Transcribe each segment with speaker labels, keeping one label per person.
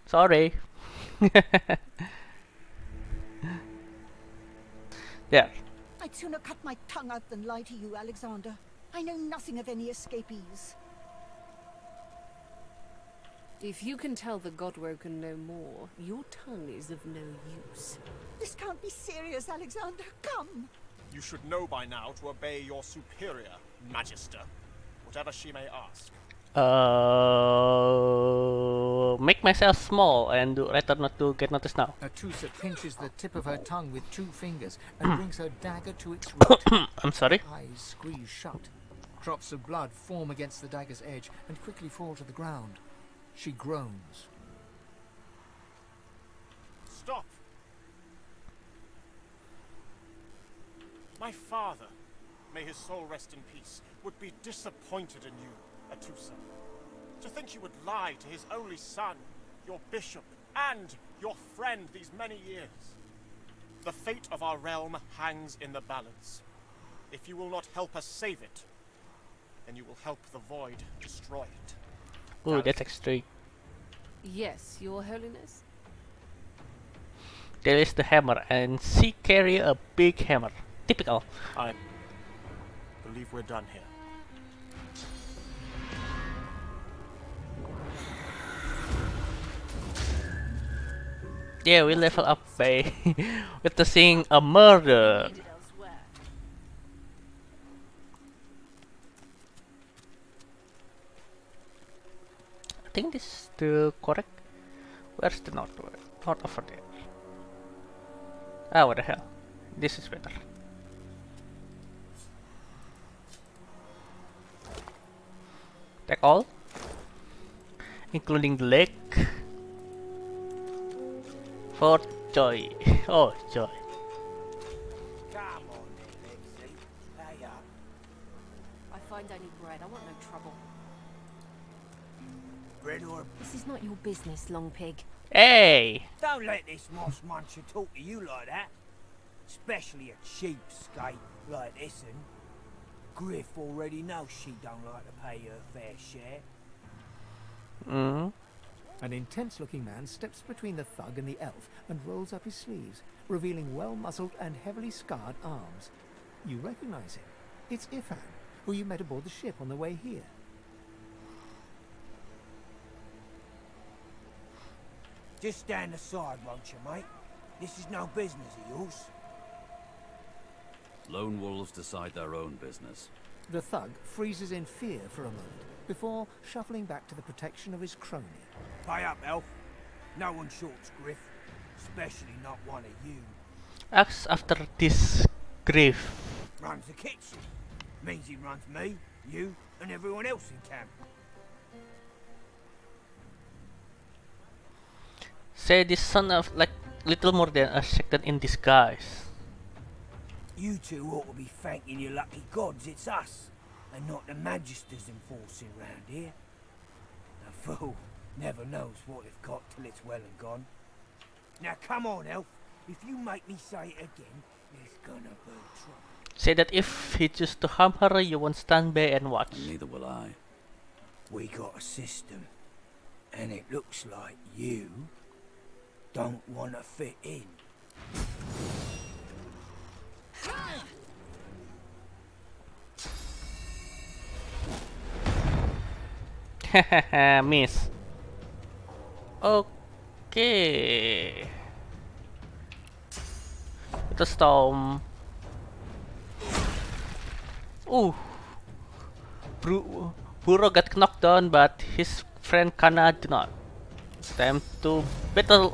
Speaker 1: Sorry. There.
Speaker 2: I'd sooner cut my tongue out than lie to you, Alexander. I know nothing of any escapees.
Speaker 3: If you can tell the Godwoken no more, your tongue is of no use.
Speaker 2: This can't be serious, Alexander. Come.
Speaker 4: You should know by now to obey your superior, Magister, whatever she may ask.
Speaker 1: Make myself small and rather not to get noticed now.
Speaker 5: Atusa pinches the tip of her tongue with 2 fingers and brings her dagger to its root.
Speaker 1: I'm sorry.
Speaker 5: Her eyes squeeze shut. Drops of blood form against the dagger's edge and quickly fall to the ground. She groans.
Speaker 4: Stop! My father, may his soul rest in peace, would be disappointed in you, Atusa. To think you would lie to his only son, your bishop, and your friend these many years. The fate of our realm hangs in the balance. If you will not help us save it, then you will help the void destroy it.
Speaker 1: Ooh, that's extreme.
Speaker 3: Yes, Your Holiness?
Speaker 1: There is the hammer, and she carry a big hammer. Typical.
Speaker 4: I believe we're done here.
Speaker 1: Yeah, we level up by witnessing a murder.
Speaker 3: Needed elsewhere.
Speaker 1: I think this is the correct. Where's the north? North over there. Ah, what the hell? This is better. Take all, including the leg. For joy. Oh, joy.
Speaker 6: Come on then, Lexi. Pay up.
Speaker 3: I find I need bread. I want no trouble.
Speaker 6: Bread or...
Speaker 3: This is not your business, Long Pig.
Speaker 1: Hey!
Speaker 6: Don't let this moss muncher talk to you like that. Especially a cheapskate like this one. Griff already knows she don't like to pay her fair share.
Speaker 1: Mm.
Speaker 5: An intense-looking man steps between the thug and the elf and rolls up his sleeves, revealing well-muscled and heavily scarred arms. You recognize him. It's Ifan, who you met aboard the ship on the way here.
Speaker 6: Just stand aside, won't you, mate? This is no business of yours.
Speaker 7: Lone wolves decide their own business.
Speaker 5: The thug freezes in fear for a moment before shuffling back to the protection of his crony.
Speaker 6: Pay up, elf. No one shorts Griff. Especially not one of you.
Speaker 1: Ask after this grief.
Speaker 6: Runs the kitchen. Means he runs me, you, and everyone else in camp.
Speaker 1: Say this son of like little more than a second in disguise.
Speaker 6: You two ought to be thanking your lucky gods it's us, and not the Magisters enforcing round here. A fool never knows what they've got till it's well and gone. Now come on, elf. If you make me say it again, there's gonna be trouble.
Speaker 1: Say that if he chooses to harm her, you won't stand by and watch.
Speaker 7: And neither will I.
Speaker 6: We got a system, and it looks like you don't want to fit in.
Speaker 1: Hahaha, miss. Okay. The storm. Ooh. Burrow got knocked down, but his friend Kana did not. Time to battle.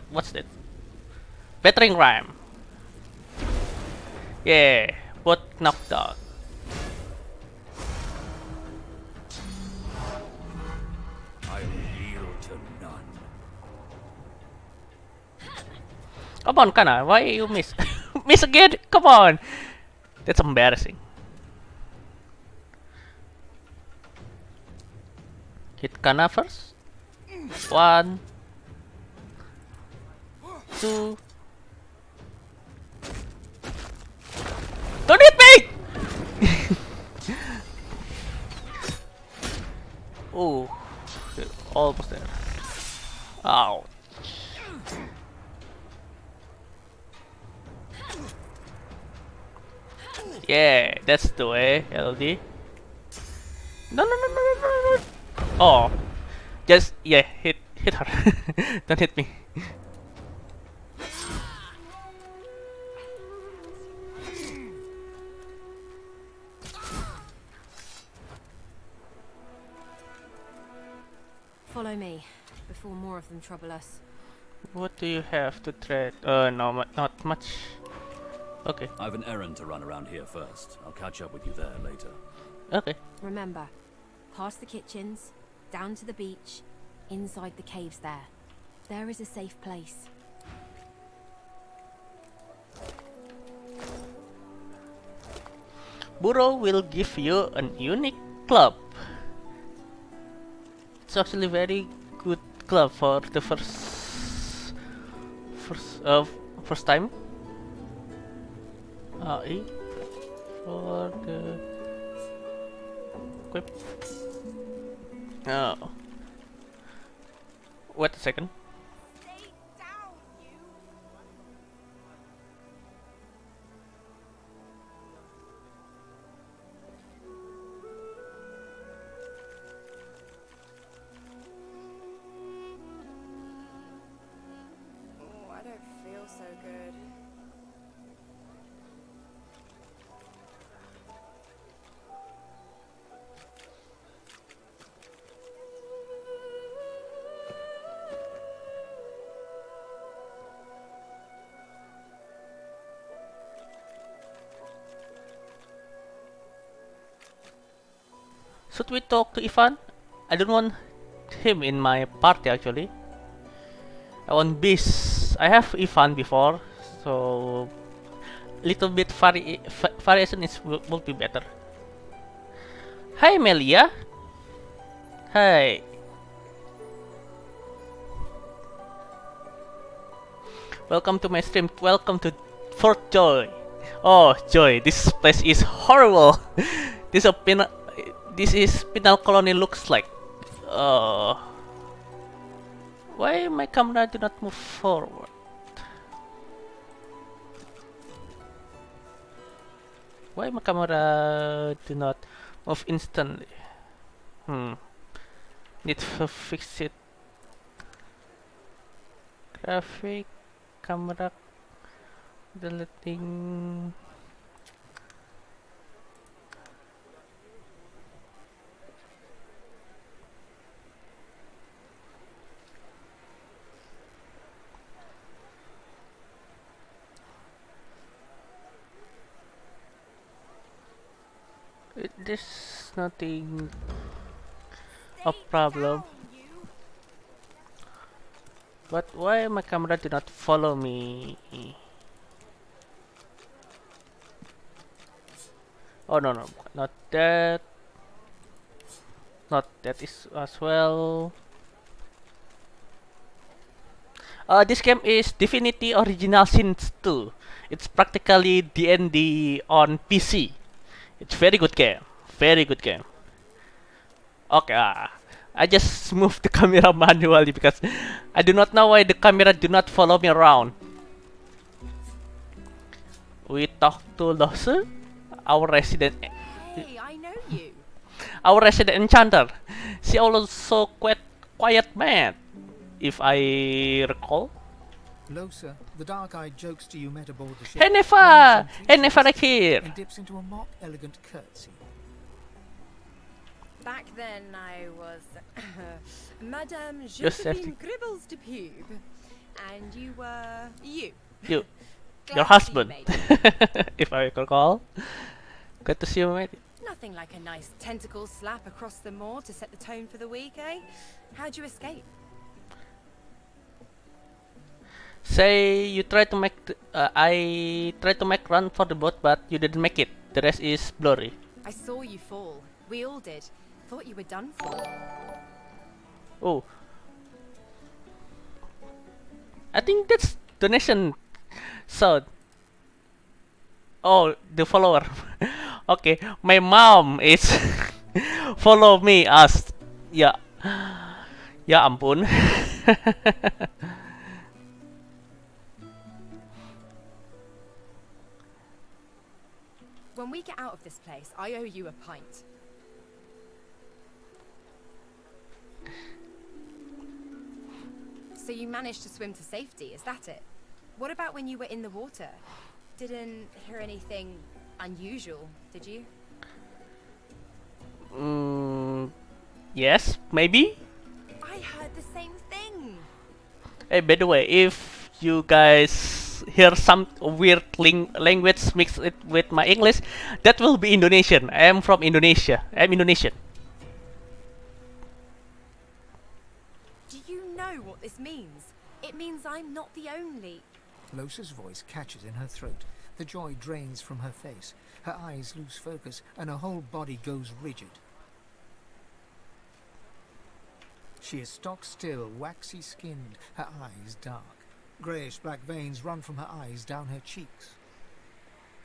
Speaker 1: What's that? Battering ram. Yeah, both knocked out.
Speaker 7: I'll yield to none.
Speaker 1: Come on, Kana. Why you miss? Miss again? Come on. That's embarrassing. Hit Kana first. 1, 2. Don't hit me! Oh, almost there. Ow. Yeah, that's the way, LD. No, no, no, no, no, no, no. Oh, just yeah, hit her. Don't hit me.
Speaker 8: Follow me, before more of them trouble us.
Speaker 1: What do you have to trade? No, not much. Okay,
Speaker 7: I've an errand to run around here first. I'll catch up with you there later.
Speaker 1: okay.
Speaker 8: Remember, past the kitchens, down to the beach, inside the caves there. There is a safe place.
Speaker 1: Burrow will give you an unique club. It's actually very good club for the first time. E for the equip. Oh, wait a second.
Speaker 9: Oh, I don't feel so good.
Speaker 1: Should we talk to Ivan? I don't want him in my party actually. I want Beast. I have Ivan before, so little bit variation is will be better. Hi Melia. Hi. Welcome to my stream. Welcome to Fort Joy. Oh Joy, this place is horrible. this a This is penal colony looks like. Why my camera do not move forward? Why my camera do not move instantly? Need to fix it. Graphic, camera, deleting. There's nothing a problem. But why my camera do not follow me? Oh no, not that. Not that is as well. This game is Divinity Original Sin 2. It's practically D&D on PC. It's very good game. Very good game. Okay, I just moved the camera manually because I do not know why the camera do not follow me around. We talk to Lose, our resident.
Speaker 9: Hey, I know you.
Speaker 1: Our resident enchanter. She also quiet man, if I recall.
Speaker 5: Losa, the dark-eyed jokester you met aboard the ship.
Speaker 1: Hey Neva! Hey Neva right here!
Speaker 5: And dips into a mock elegant curtsy.
Speaker 9: Back then I was Madame
Speaker 1: Josephine.
Speaker 9: Josephine Gribbles de Pube. And you were you.
Speaker 1: You,
Speaker 9: Glad
Speaker 1: your
Speaker 9: to see you,
Speaker 1: husband,
Speaker 9: mate.
Speaker 1: if I recall. Good to see you, mate.
Speaker 9: Nothing like a nice tentacle slap across the moor to set the tone for the week, eh? How'd you escape?
Speaker 1: Say you try to make. I tried to make run for the boat, but you didn't make it. The rest is blurry.
Speaker 9: I saw you fall. We all did. Thought you were done for.
Speaker 1: Oh, I think that's donation sound. Oh, the follower. Okay, my mom is follow me as ya. Ya ampun.
Speaker 9: When we get out of this place, I owe you a pint. So you managed to swim to safety, is that it? What about when you were in the water? Didn't hear anything unusual, did you?
Speaker 1: Yes, maybe.
Speaker 9: I heard the same thing.
Speaker 1: Hey, by the way, if you guys hear some weird language mixed it with my English, that will be Indonesian. I am from Indonesia. I'm Indonesian.
Speaker 9: Do you know what this means? It means I'm not the only.
Speaker 5: Losa's voice catches in her throat. The joy drains from her face. Her eyes lose focus, and her whole body goes rigid. She is stock still, waxy skinned, her eyes dark. Greyish black veins run from her eyes down her cheeks.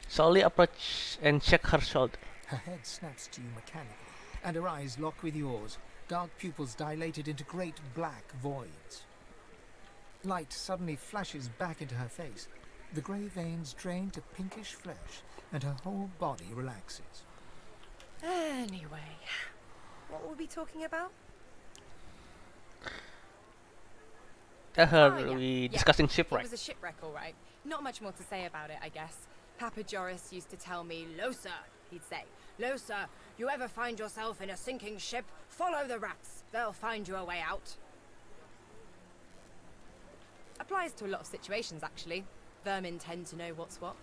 Speaker 1: Slowly approach and check her shoulder.
Speaker 5: Her head snaps to you mechanically, and her eyes lock with yours, dark pupils dilated into great black voids. Light suddenly flashes back into her face. The grey veins drain to pinkish flesh, and her whole body relaxes.
Speaker 9: Anyway, what were we talking about?
Speaker 1: Tell her
Speaker 9: Oh, yeah.
Speaker 1: we discussing
Speaker 9: It
Speaker 1: shipwreck.
Speaker 9: was a shipwreck, all right. Not much more to say about it, I guess. Papa Joris used to tell me, Losa, he'd say, Losa, you ever find yourself in a sinking ship, follow the rats. They'll find you a way out. Applies to a lot of situations, actually. Vermin tend to know what's what.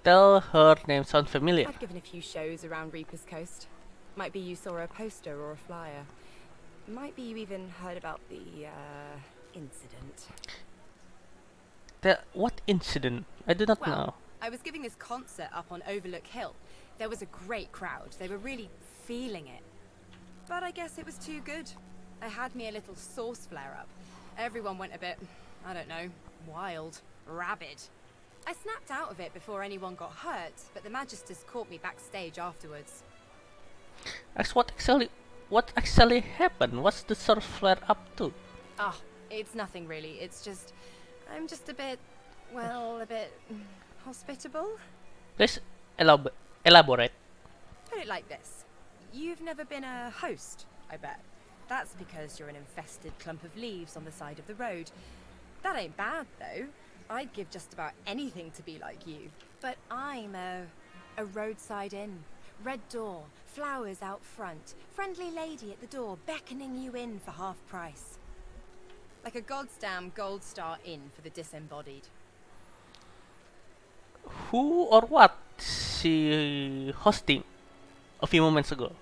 Speaker 1: Tell her name sounds familiar.
Speaker 9: I've given a few shows around Reaper's Coast. Might be you saw a poster or a flyer. Might be you even heard about the, incident.
Speaker 1: What incident? I do not know.
Speaker 9: Well, I was giving this concert up on Overlook Hill. There was a great crowd. They were really feeling it. But I guess it was too good. I had me a little sauce flare-up. Everyone went a bit, I don't know, wild, rabid. I snapped out of it before anyone got hurt, but the Magisters caught me backstage afterwards.
Speaker 1: What actually happened? What's the surf flare up to?
Speaker 9: Ah, it's nothing really. It's just, I'm just a bit, well, a bit hospitable.
Speaker 1: Please elaborate.
Speaker 9: Put it like this. You've never been a host, I bet. That's because you're an infested clump of leaves on the side of the road. That ain't bad, though. I'd give just about anything to be like you. But I'm a roadside inn. Red door, flowers out front, friendly lady at the door beckoning you in for half price. Like a goddamn gold star inn for the disembodied.
Speaker 1: Who or what she hosting a few moments ago?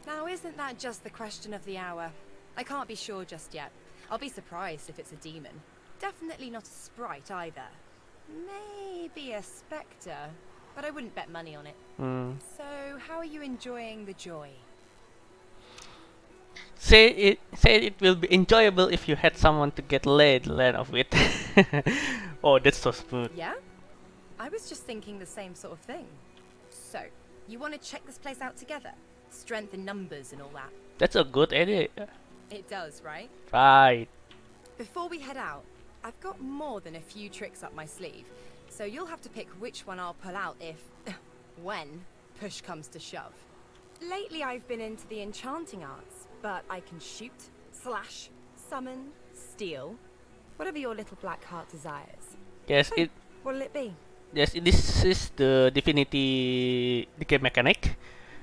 Speaker 9: Now, isn't that just the question of the hour? I can't be sure just yet. I'll be surprised if it's a demon. Definitely not a sprite either. Maybe a spectre, but I wouldn't bet money on it. So, how are you enjoying the joy?
Speaker 1: Say it will be enjoyable if you had someone to get laid off with. Oh, that's so smooth.
Speaker 9: Yeah? I was just thinking the same sort of thing. So, you want to check this place out together? Strength in numbers and all that.
Speaker 1: That's a good idea.
Speaker 9: It does, right?
Speaker 1: Right.
Speaker 9: Before we head out, I've got more than a few tricks up my sleeve, so you'll have to pick which one I'll pull out if, when, push comes to shove. Lately I've been into the enchanting arts, but I can shoot, slash, summon, steal, whatever your little black heart desires.
Speaker 1: Yes,
Speaker 9: So, what'll it be?
Speaker 1: this is the Divinity the game mechanic.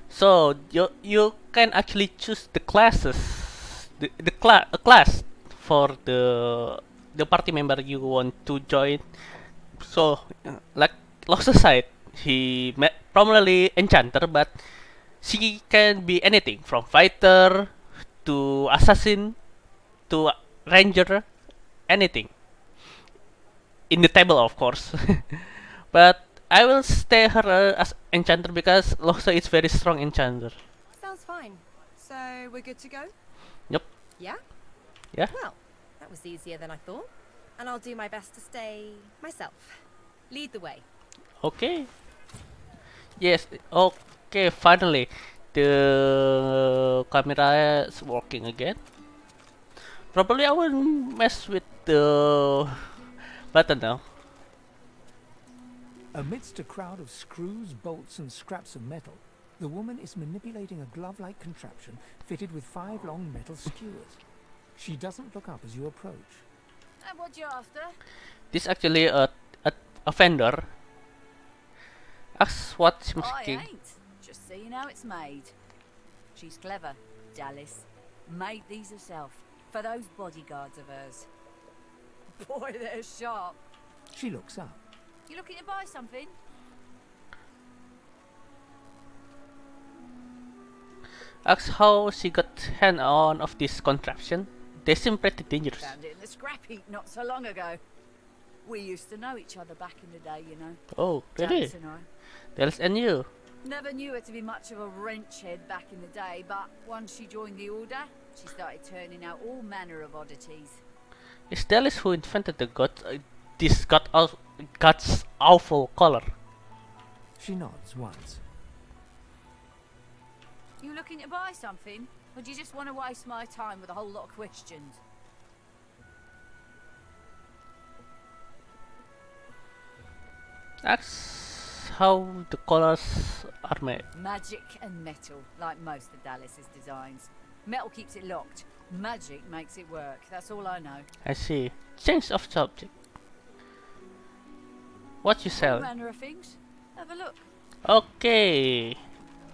Speaker 1: So you can actually choose the classes, a class for the party member you want to join. So like Lox's side, he primarily enchanter, but she can be anything from fighter to assassin to ranger, anything in the table, of course. But I will stay her as enchanter because Loxa is very strong enchanter.
Speaker 9: Sounds fine. So, we're good to go?
Speaker 1: Yep.
Speaker 9: Yeah?
Speaker 1: Yeah.
Speaker 9: Well, that was easier than I thought. And I'll do my best to stay myself. Lead the way.
Speaker 1: Okay. Yes. Okay. Finally, the camera is working again. Probably I will mess with the button now.
Speaker 5: Amidst a crowd of screws, bolts, and scraps of metal, the woman is manipulating a glove-like contraption fitted with 5 long metal skewers. She doesn't look up as you approach.
Speaker 10: And what you after?
Speaker 1: This actually a vendor. Ask what she's
Speaker 10: I
Speaker 1: making.
Speaker 10: ain't. Just seeing how it's made. She's clever, Dallas. Made these herself for those bodyguards of hers. Boy, they're sharp.
Speaker 5: She looks up.
Speaker 10: You looking to buy something?
Speaker 1: Ask how she got hand on of this contraption. They seem pretty dangerous.
Speaker 10: Found it in the scrap heap not so long ago. We used to know each other back in the day, you know.
Speaker 1: Oh, really?
Speaker 10: Dallas and I.
Speaker 1: Dallas and you.
Speaker 10: Never knew her to be much of a wrench head back in the day, but once she joined the Order, she started turning out all manner of oddities.
Speaker 1: It's Dallas who invented the this god's awful color.
Speaker 5: She nods once.
Speaker 10: You looking to buy something? Or do you just want to waste my time with a whole lot of questions?
Speaker 1: Ask how the colors are made.
Speaker 10: Magic and metal, like most of Dallas's designs. Metal keeps it locked. Magic makes it work. That's all I know.
Speaker 1: I see. Change of subject. What you
Speaker 10: All
Speaker 1: sell?
Speaker 10: manner of things. Have a look.
Speaker 1: Okay.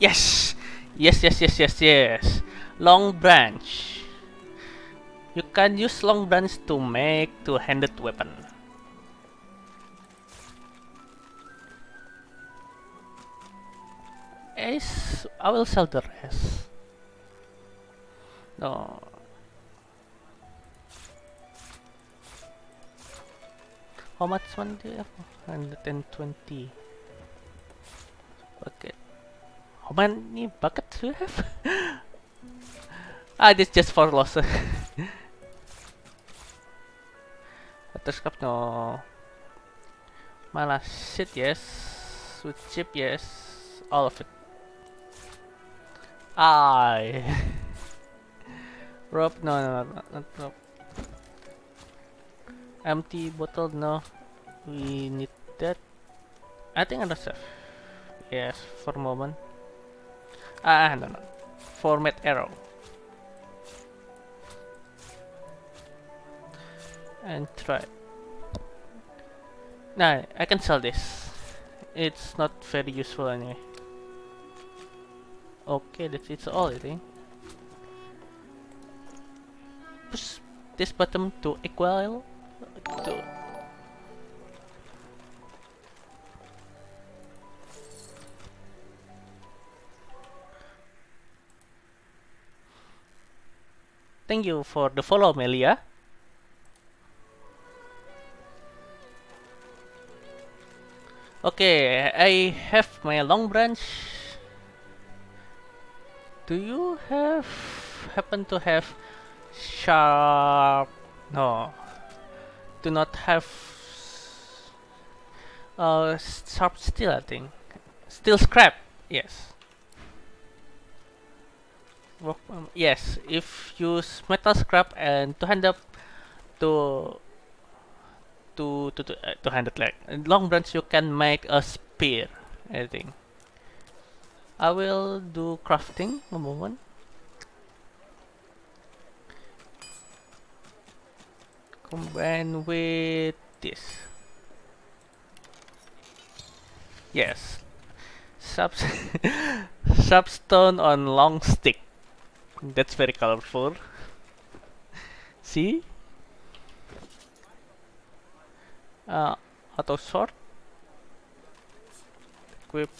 Speaker 1: Yes. Yes. Long branch. You can use long branch to make two-handed weapon. I will sell the rest. No. How much one do you have? 120. Okay. How many buckets do you have? Ah, this just for loss. Scrap no. Malah shit yes. With chip yes. All of it. I. Rope no, not rope. Empty bottle no. We need that. I think other stuff. Yes, for a moment. No. Format arrow. And try. Nah, I can sell this. It's not very useful anyway. Okay, it's all I think. Push this button to equal to. Thank you for the follow, Melia. Okay, I have my long branch. Do you happen to have sharp? No. Do not have sharp steel, I think. Steel scrap. Yes. Yes, if use metal scrap and to hand up to hand it like long branch, you can make a spear. I think. I will do crafting a moment. Combine with this. Yes. Substone on long stick. That's very colorful. See? Auto sword. Equip.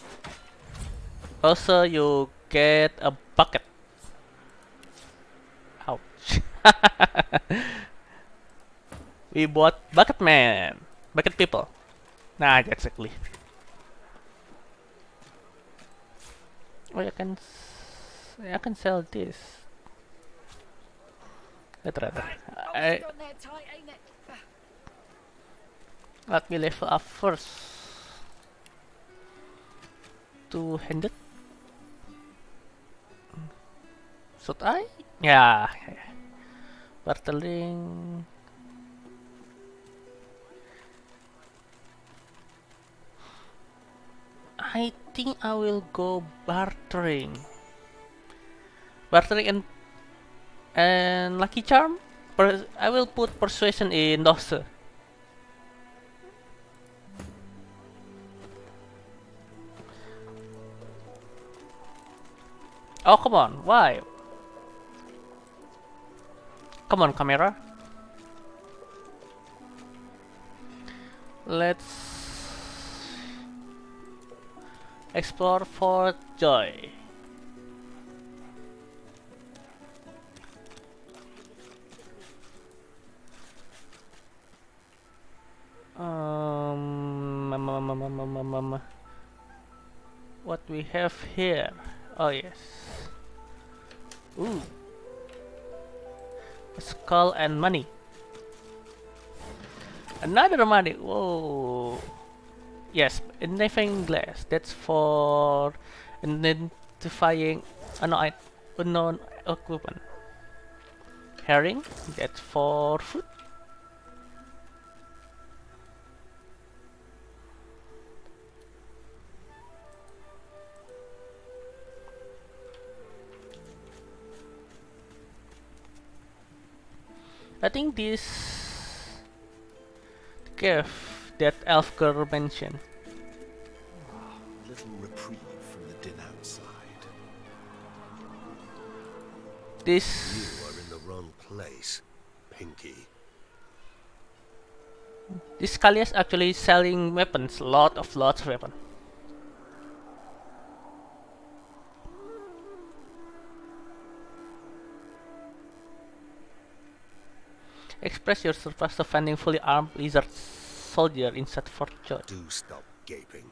Speaker 1: Also, you get a bucket. Ouch. We bought bucket man. Bucket people. Nah, exactly. Oh, I can sell this. Rather. Let me level up first. Two-handed. Should I? Yeah. Bartering. I think I will go bartering. Bartering and lucky charm. I will put persuasion in Doster. Oh come on, why? Come on, camera. Let's explore for joy. What we have here? Oh yes. Ooh. A skull and money. Another money. Whoa. Yes, identifying glass. That's for identifying unknown equipment. Herring. That's for food. I think this cave that elf girl mentioned.
Speaker 11: Little reprieve from the din outside.
Speaker 1: This.
Speaker 11: You are in the wrong place, Pinky.
Speaker 1: This Kali is actually selling weapons, lots of weapons. Express your surprise to finding fully armed lizard soldier inside Fort Joy.
Speaker 11: Do stop gaping.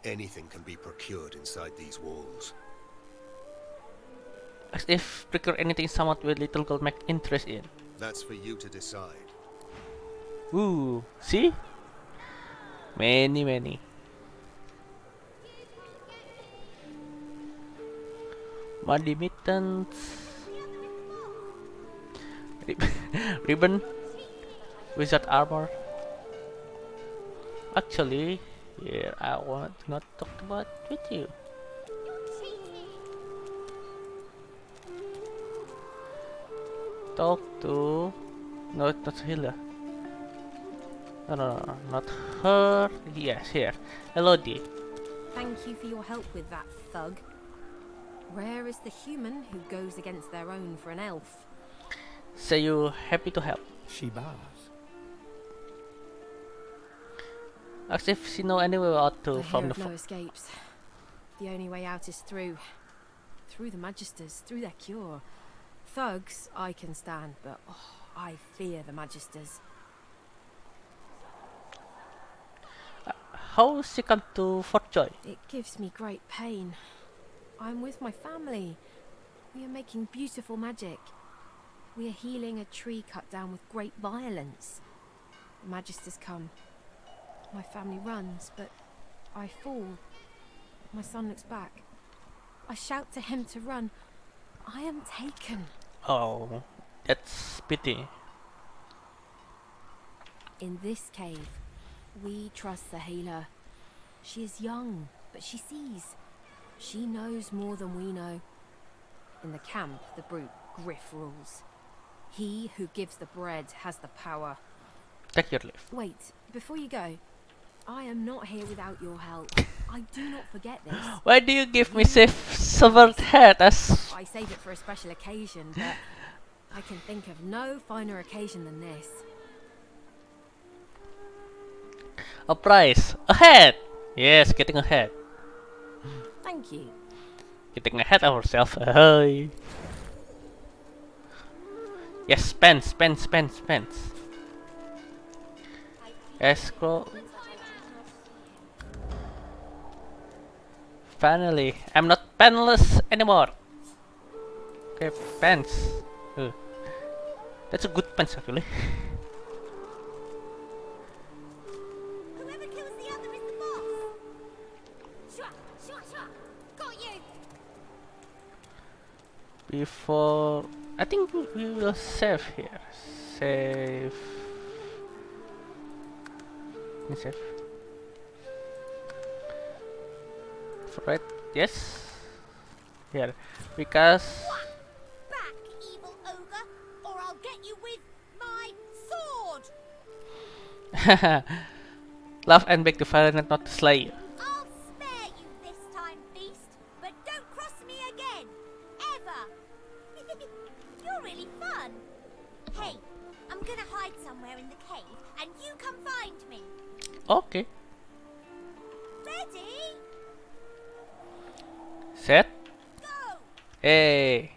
Speaker 11: Anything can be procured inside these walls.
Speaker 1: As if procure anything somewhat with little girl make interest in.
Speaker 11: That's for you to decide.
Speaker 1: Ooh, see? Many. Muddy mittens. Ribbon. Wizard armor. Actually, here I want to not talk about with you. Talk to... No, it's not Hilda. No, not her. Yes, here. Elodie.
Speaker 8: Thank you for your help with that, thug. Rare is the human who goes against their own for an elf.
Speaker 1: Say you happy to help.
Speaker 5: She bows.
Speaker 1: Ask if she know any way out to
Speaker 8: I
Speaker 1: from
Speaker 8: hear
Speaker 1: the
Speaker 8: of no escapes. The only way out is through the Magisters, through their cure. Thugs I can stand, but I fear the Magisters.
Speaker 1: How she come to Fort Joy?
Speaker 8: It gives me great pain. I'm with my family. We are making beautiful magic. We are healing a tree cut down with great violence. The Magisters come. My family runs, but I fall. My son looks back. I shout to him to run. I am taken.
Speaker 1: Oh, that's pity.
Speaker 8: In this cave, we trust the healer. She is young, but she sees. She knows more than we know. In the camp, the brute Griff rules. He who gives the bread has the power.
Speaker 1: Take your leave.
Speaker 8: Wait, before you go, I am not here without your help. I do not forget this.
Speaker 1: Why do you give me severed head as...
Speaker 8: I save it for a special occasion, but I can think of no finer occasion than this.
Speaker 1: A prize. A head! Yes, getting a head.
Speaker 8: Thank you.
Speaker 1: Getting ahead of ourselves. Hey. Yes, pens. Escrow. Finally, I'm not penniless anymore. Okay, pants. That's a good pants actually.
Speaker 2: Whoever kills the other is the boss. Shua, got you.
Speaker 1: Before, I think we will save here. Save. Save. Right? Yes. Here, because.
Speaker 12: Back, evil ogre, or I'll get you with my sword.
Speaker 1: Love and beg the violent not to slay you.
Speaker 12: I'll spare you this time, beast, but don't cross me again, ever. You're really fun. Hey, I'm gonna hide somewhere in the cave, and you come find me.
Speaker 1: Okay.
Speaker 12: Ready?
Speaker 1: Set.
Speaker 12: Go.
Speaker 1: Hey.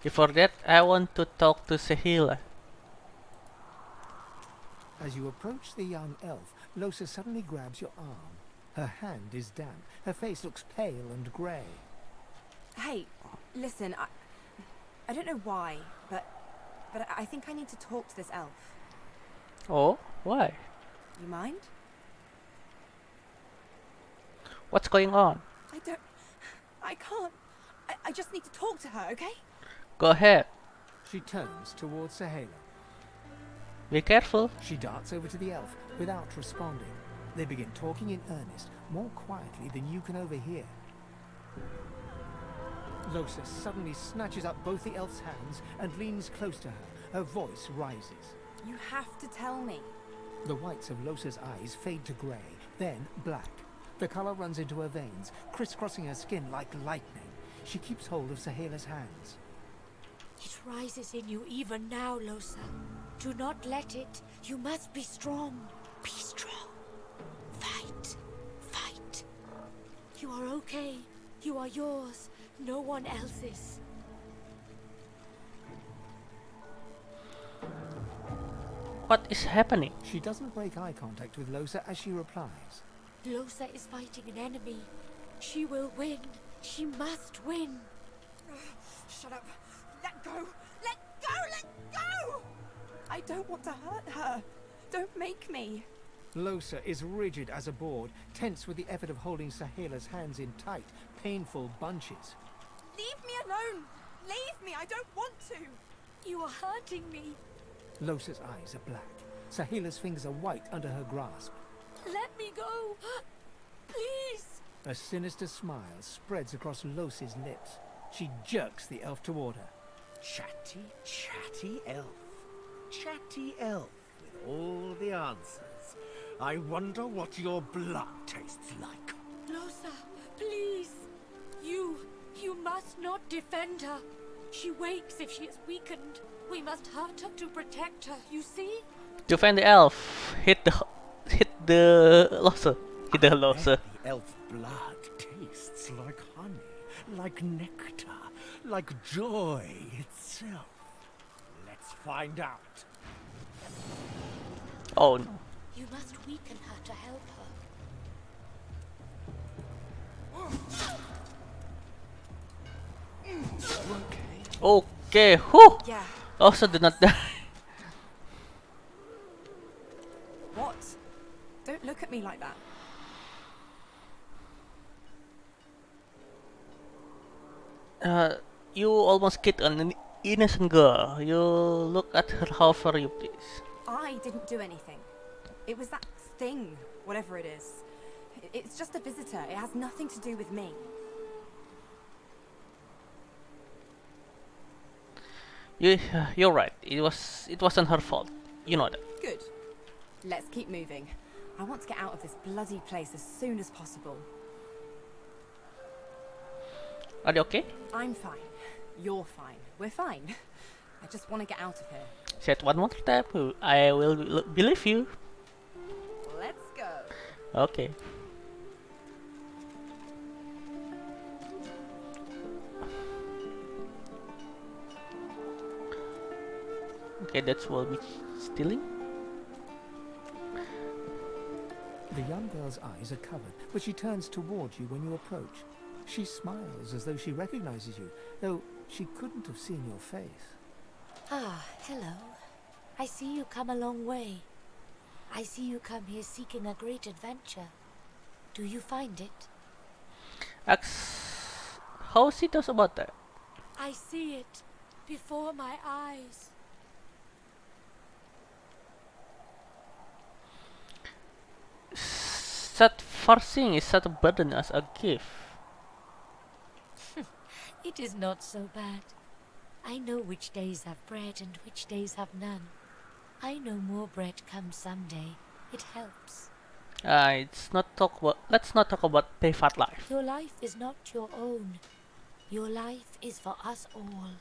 Speaker 1: Before that, I want to talk to Sahila.
Speaker 5: As you approach the young elf, Losa suddenly grabs your arm. Her hand is damp. Her face looks pale and grey.
Speaker 9: Hey, listen, I don't know why, but I think I need to talk to this elf.
Speaker 1: Oh, why?
Speaker 9: You mind?
Speaker 1: What's going on?
Speaker 9: I can't. I just need to talk to her, okay?
Speaker 1: Go ahead.
Speaker 5: She turns towards Sahela.
Speaker 1: Be careful.
Speaker 5: She darts over to the elf without responding. They begin talking in earnest, more quietly than you can overhear. Losa suddenly snatches up both the elf's hands and leans close to her. Her voice rises.
Speaker 9: You have to tell me.
Speaker 5: The whites of Losa's eyes fade to grey, then black. The colour runs into her veins, crisscrossing her skin like lightning. She keeps hold of Sahela's hands.
Speaker 13: It rises in you even now, Losa. Do not let it. You must be strong. Be strong. Fight. Fight. You are okay. You are yours. No one else's.
Speaker 1: What is happening?
Speaker 5: She doesn't break eye contact with Losa as she replies.
Speaker 13: Losa is fighting an enemy. She will win. She must win.
Speaker 9: Shut up. Let go. Let go. Let go. I don't want to hurt her. Don't make me.
Speaker 5: Losa is rigid as a board, tense with the effort of holding Sahela's hands in tight, painful bunches.
Speaker 9: Leave me alone. Leave me. I don't want to.
Speaker 13: You are hurting me.
Speaker 5: Losa's eyes are black. Sahela's fingers are white under her grasp.
Speaker 13: Let me go. Please.
Speaker 5: A sinister smile spreads across Losa's lips. She jerks the elf toward her.
Speaker 14: Chatty, chatty elf. Chatty elf with all the answers. I wonder what your blood tastes like.
Speaker 13: Losa, please. You must not defend her. She wakes if she is weakened. We must hurt her to protect her, you see?
Speaker 1: Defend the elf. Hit the Losa. Hit the Losa.
Speaker 14: The elf blood tastes like honey, like nectar, like joy itself. Let's find out.
Speaker 1: Oh no.
Speaker 13: You must weaken her to help her.
Speaker 1: Okay. Whew.
Speaker 9: Yeah.
Speaker 1: Losa did not die.
Speaker 9: What? Don't look at me like that.
Speaker 1: You almost killed an innocent girl. You look at her however you please.
Speaker 9: I didn't do anything. It was that thing, whatever it is. It's just a visitor. It has nothing to do with me.
Speaker 1: You're right. It wasn't her fault. You know that.
Speaker 9: Good. Let's keep moving. I want to get out of this bloody place as soon as possible.
Speaker 1: Are you okay?
Speaker 9: I'm fine. You're fine. We're fine. I just want to get out of here.
Speaker 1: Said one more time. I will believe you.
Speaker 9: Let's go.
Speaker 1: Okay. Okay, that's what we're stealing.
Speaker 5: The young girl's eyes are covered, but she turns towards you when you approach. She smiles as though she recognizes you, though she couldn't have seen your face.
Speaker 13: Ah, hello. I see you come a long way. I see you come here seeking a great adventure. Do you find it?
Speaker 1: How she knows about that?
Speaker 13: I see it before my eyes.
Speaker 1: That first thing is such a burden as a gift.
Speaker 13: It is not so bad. I know which days have bread and which days have none. I know more bread comes someday. It helps.
Speaker 1: It's not talk about. Let's not talk about Payfat life.
Speaker 13: Your life is not your own. Your life is for us all.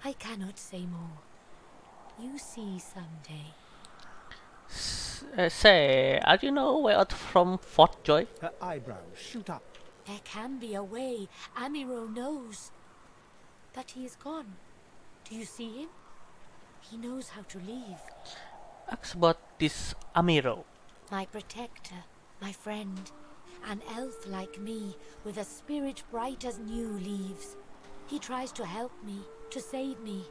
Speaker 13: I cannot say more. You see someday.
Speaker 1: Say, are you no way out from Fort Joy?
Speaker 5: Her eyebrows shoot up.
Speaker 13: There can be a way. Amiro knows. But he is gone. Do you see him? He knows how to leave.
Speaker 1: Ask about this Amiro.
Speaker 13: My protector, my friend. An elf like me, with a spirit bright as new leaves. He tries to help me, to save me,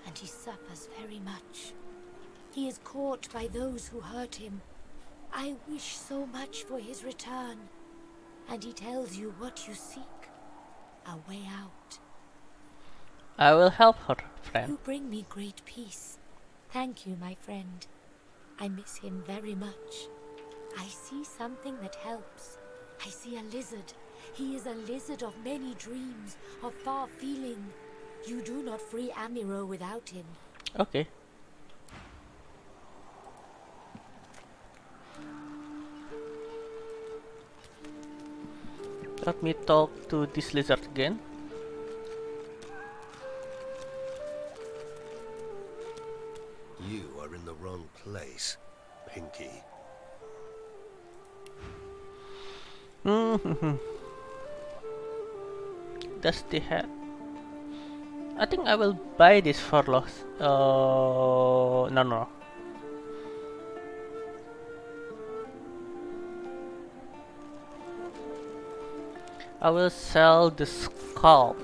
Speaker 13: and he suffers very much. He is caught by those who hurt him. I wish so much for his return. And he tells you what you seek. A way out.
Speaker 1: I will help her, friend.
Speaker 13: You bring me great peace. Thank you, my friend. I miss him very much. I see something that helps. I see a lizard. He is a lizard of many dreams, of far feeling. You do not free Amiro without him.
Speaker 1: Okay. Let me talk to this lizard again.
Speaker 11: You are in the wrong place, Pinky.
Speaker 1: Dusty hat. I think I will buy this for loss. No. I will sell the skull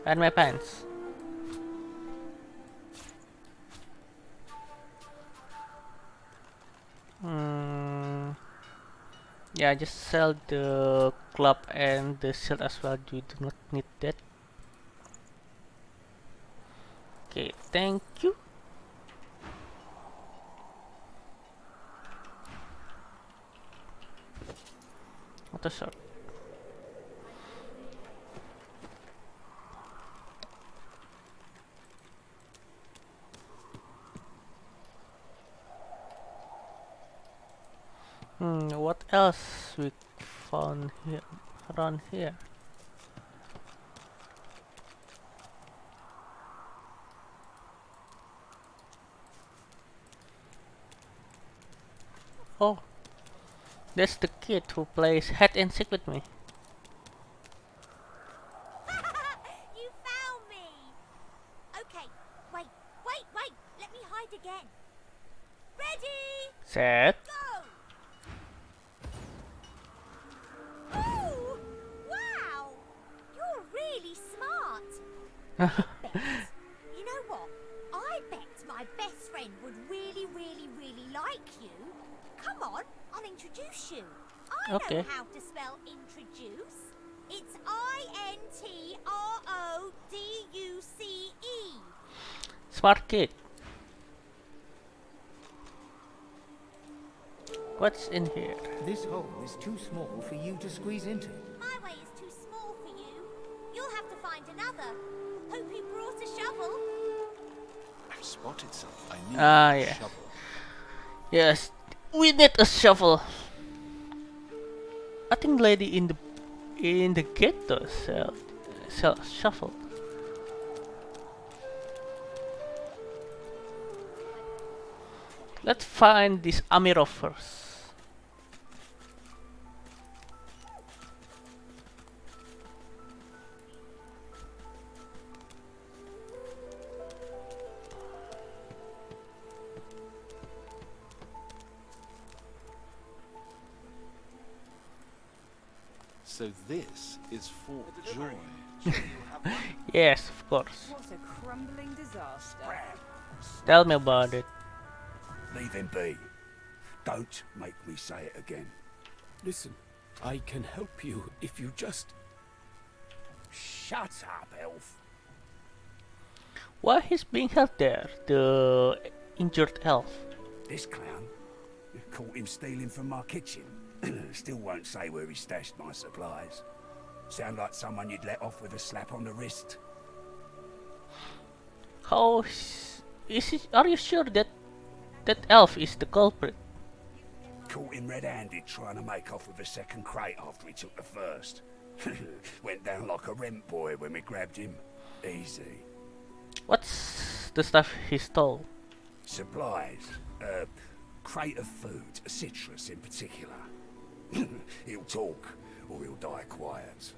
Speaker 1: and my pants. Yeah, just sell the club and the shield as well. You do not need that. Okay, thank you. What a shot. What else we found here around here? Oh, that's the kid who plays hide and seek with me.
Speaker 12: You found me! Okay, wait. Let me hide again. Ready?
Speaker 1: Set.
Speaker 12: Go! Oh! Wow! You're really smart. Bet. You know what? I bet my best friend would really like you. Come on, I'll introduce you. I know how to spell introduce. It's I-N-T-R-O-D-U-C-E.
Speaker 1: Smart kid. What's in here?
Speaker 5: This hole is too small for you to squeeze into.
Speaker 12: My way is too small for you. You'll have to find another. Hope you brought a shovel.
Speaker 15: I've spotted something. I need
Speaker 1: Yeah.
Speaker 15: a shovel.
Speaker 1: Yes, we need a shovel. I think lady in the ghetto sell a shovel. Let's find this Amiro first.
Speaker 15: So this is Fort Joy.
Speaker 1: Yes, of course.
Speaker 10: What a crumbling disaster.
Speaker 1: Tell me about it.
Speaker 16: Leave him be. Don't make me say it again.
Speaker 17: Listen,
Speaker 16: I can help you if you just...
Speaker 6: Shut up, elf.
Speaker 1: Why he's being held there, the injured elf?
Speaker 17: This clown? Caught him stealing from my kitchen. Still won't say where he stashed my supplies. Sound like someone you'd let off with a slap on the wrist.
Speaker 1: How is it? Are you sure that that elf is the culprit?
Speaker 17: Caught him red-handed trying to make off with a second crate after he took the first. Went down like a rent boy when we grabbed him. Easy.
Speaker 1: What's the stuff he stole?
Speaker 17: Supplies. Crate of food, citrus in particular. He'll talk, or he'll die quiet.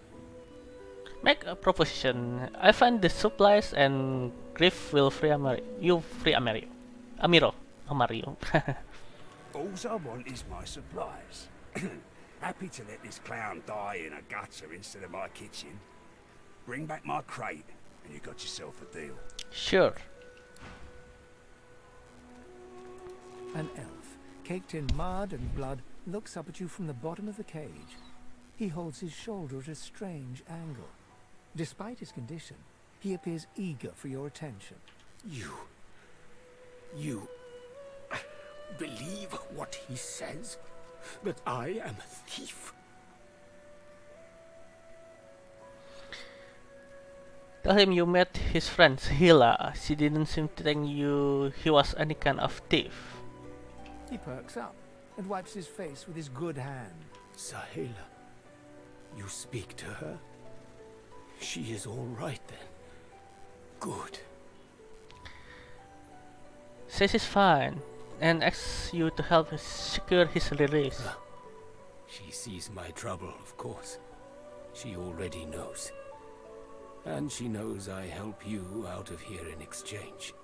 Speaker 1: Make a proposition. I find the supplies and Griff will free Amario. You free Amario. Amario.
Speaker 17: All I want is my supplies. Happy to let this clown die in a gutter instead of my kitchen. Bring back my crate, and you got yourself a deal.
Speaker 1: Sure.
Speaker 5: An elf, caked in mud and blood, looks up at you from the bottom of the cage. He holds his shoulder at a strange angle. Despite his condition, he appears eager for your attention.
Speaker 16: You believe what he says? That I am a thief?
Speaker 1: Tell him you met his friend Hila. She didn't seem to think he was any kind of thief.
Speaker 5: He perks up and wipes his face with his good hand.
Speaker 16: Sahela, you speak to her? She is all right then. Good.
Speaker 1: Says he's fine and asks you to help secure his release.
Speaker 16: She sees my trouble, of course. She already knows. And she knows I help you out of here in exchange.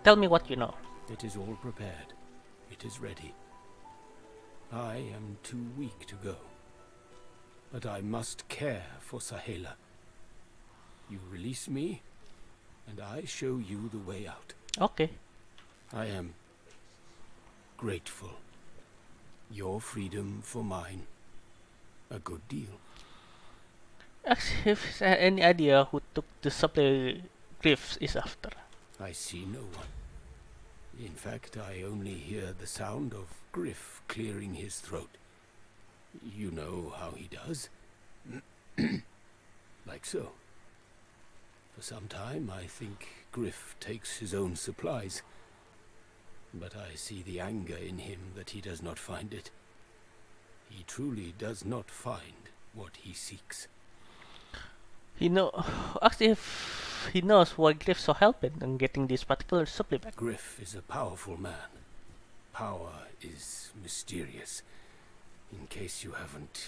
Speaker 1: Tell me what you know.
Speaker 16: It is all prepared. It is ready. I am too weak to go. But I must care for Sahela. You release me, and I show you the way out.
Speaker 1: Okay.
Speaker 16: I am grateful. Your freedom for mine. A good deal.
Speaker 1: Ask if he has any idea who took the supply Griff is after.
Speaker 16: I see no one. In fact, I only hear the sound of Griff clearing his throat. You know how he does? Like so. For some time, I think Griff takes his own supplies. But I see the anger in him that he does not find it. He truly does not find what he seeks.
Speaker 1: Ask if he knows why Griff so helping in getting this particular supply back.
Speaker 16: Griff is a powerful man. Power is mysterious. In case you haven't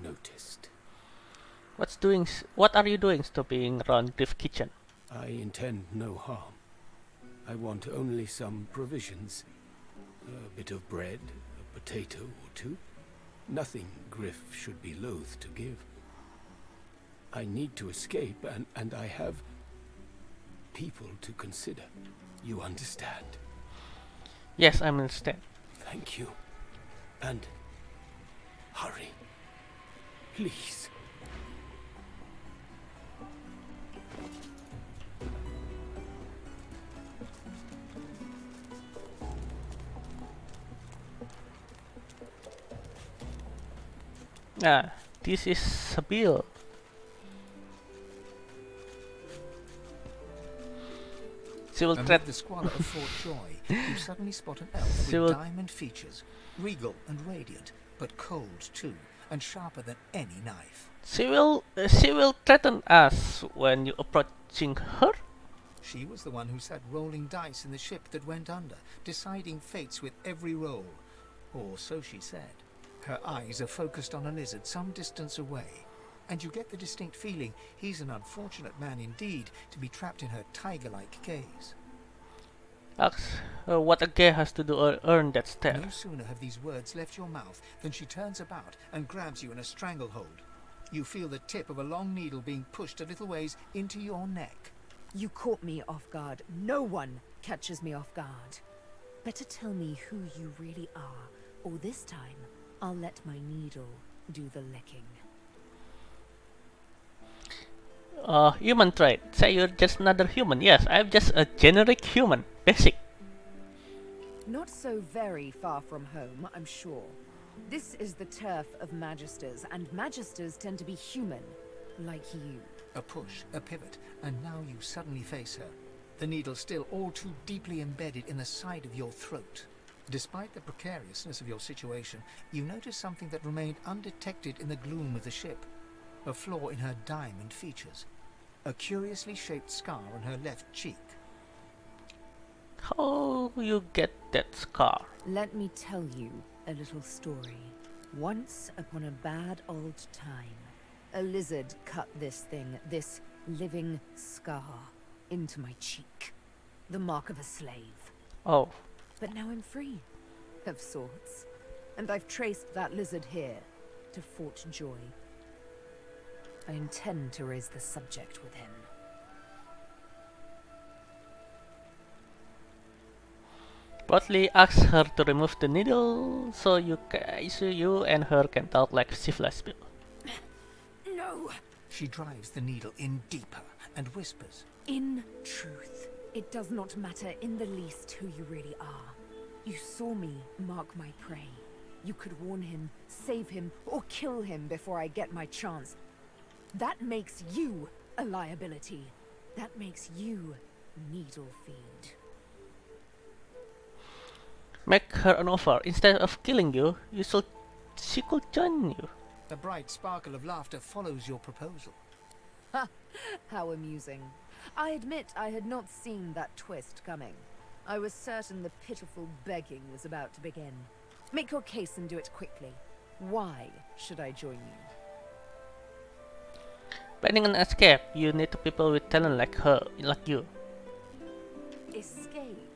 Speaker 16: noticed.
Speaker 1: What are you doing stopping around Griff kitchen?
Speaker 16: I intend no harm. I want only some provisions. A bit of bread, a potato or two. Nothing Griff should be loath to give. I need to escape, and I have people to consider. You understand?
Speaker 1: Yes, I understand.
Speaker 16: Thank you. And hurry. Please.
Speaker 1: This is Sabil. She will
Speaker 5: Amid the squalor of Fort Joy, you suddenly spot an elf with diamond features, regal and radiant, but cold too, and sharper than any knife.
Speaker 1: She will threaten us when you approaching her?
Speaker 5: She was the one who sat rolling dice in the ship that went under, deciding fates with every roll. Or so she said. Her eyes are focused on a lizard some distance away, and you get the distinct feeling he's an unfortunate man indeed to be trapped in her tiger-like gaze.
Speaker 1: Ask what a gay has to do or earn that stare.
Speaker 5: No sooner have these words left your mouth than she turns about and grabs you in a stranglehold. You feel the tip of a long needle being pushed a little ways into your neck.
Speaker 18: You caught me off guard. No one catches me off guard. Better tell me who you really are, or this time I'll let my needle do the licking.
Speaker 1: Human trait. Say you're just another human. Yes, I'm just a generic human. Basic.
Speaker 3: Not so very far from home, I'm sure. This is the turf of Magisters, and Magisters tend to be human, like you.
Speaker 5: A push, a pivot, and now you suddenly face her. The needle still all too deeply embedded in the side of your throat. Despite the precariousness of your situation, you notice something that remained undetected in the gloom of the ship. A flaw in her diamond features. A curiously shaped scar on her left cheek.
Speaker 1: How you get that scar?
Speaker 3: Let me tell you a little story. Once upon a bad old time, a lizard cut this thing, this living scar, into my cheek. The mark of a slave.
Speaker 1: Oh.
Speaker 3: But now I'm free, of sorts. And I've traced that lizard here, to Fort Joy. I intend to raise the subject with him.
Speaker 1: Botley asks her to remove the needle so you and her can talk like civilized people.
Speaker 3: No!
Speaker 5: She drives the needle in deeper and whispers.
Speaker 3: In truth, it does not matter in the least who you really are. You saw me mark my prey. You could warn him, save him, or kill him before I get my chance. That makes you a liability. That makes you needle feed.
Speaker 1: Make her an offer. Instead of killing you, she could join you.
Speaker 5: A bright sparkle of laughter follows your proposal.
Speaker 3: Ha! How amusing. I admit I had not seen that twist coming. I was certain the pitiful begging was about to begin. Make your case and do it quickly. Why should I join you?
Speaker 1: Planning an escape, you need people with talent like you.
Speaker 3: Escape?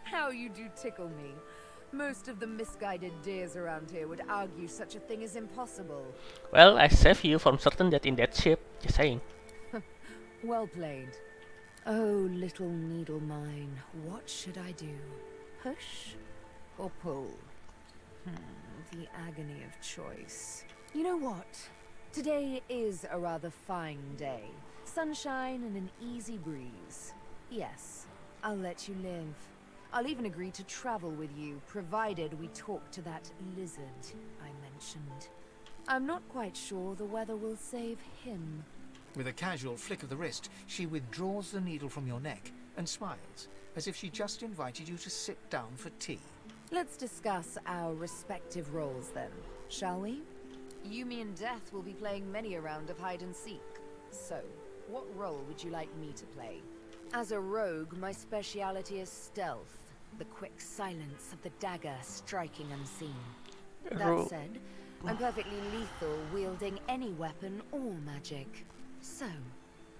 Speaker 3: How you do tickle me. Most of the misguided deers around here would argue such a thing is impossible.
Speaker 1: Well, I saved you from certain death in that ship, just saying.
Speaker 3: Well played. Oh, little needle mine, what should I do? Push or pull? The agony of choice. You know what? Today is a rather fine day. Sunshine and an easy breeze. Yes, I'll let you live. I'll even agree to travel with you, provided we talk to that lizard I mentioned. I'm not quite sure the weather will save him.
Speaker 5: With a casual flick of the wrist, she withdraws the needle from your neck and smiles, as if she just invited you to sit down for tea.
Speaker 3: Let's discuss our respective roles then, shall we? You, me, and Death will be playing many a round of hide and seek. So, what role would you like me to play? As a rogue, my speciality is stealth. The quick silence of the dagger striking unseen. That said, I'm perfectly lethal, wielding any weapon or magic. So,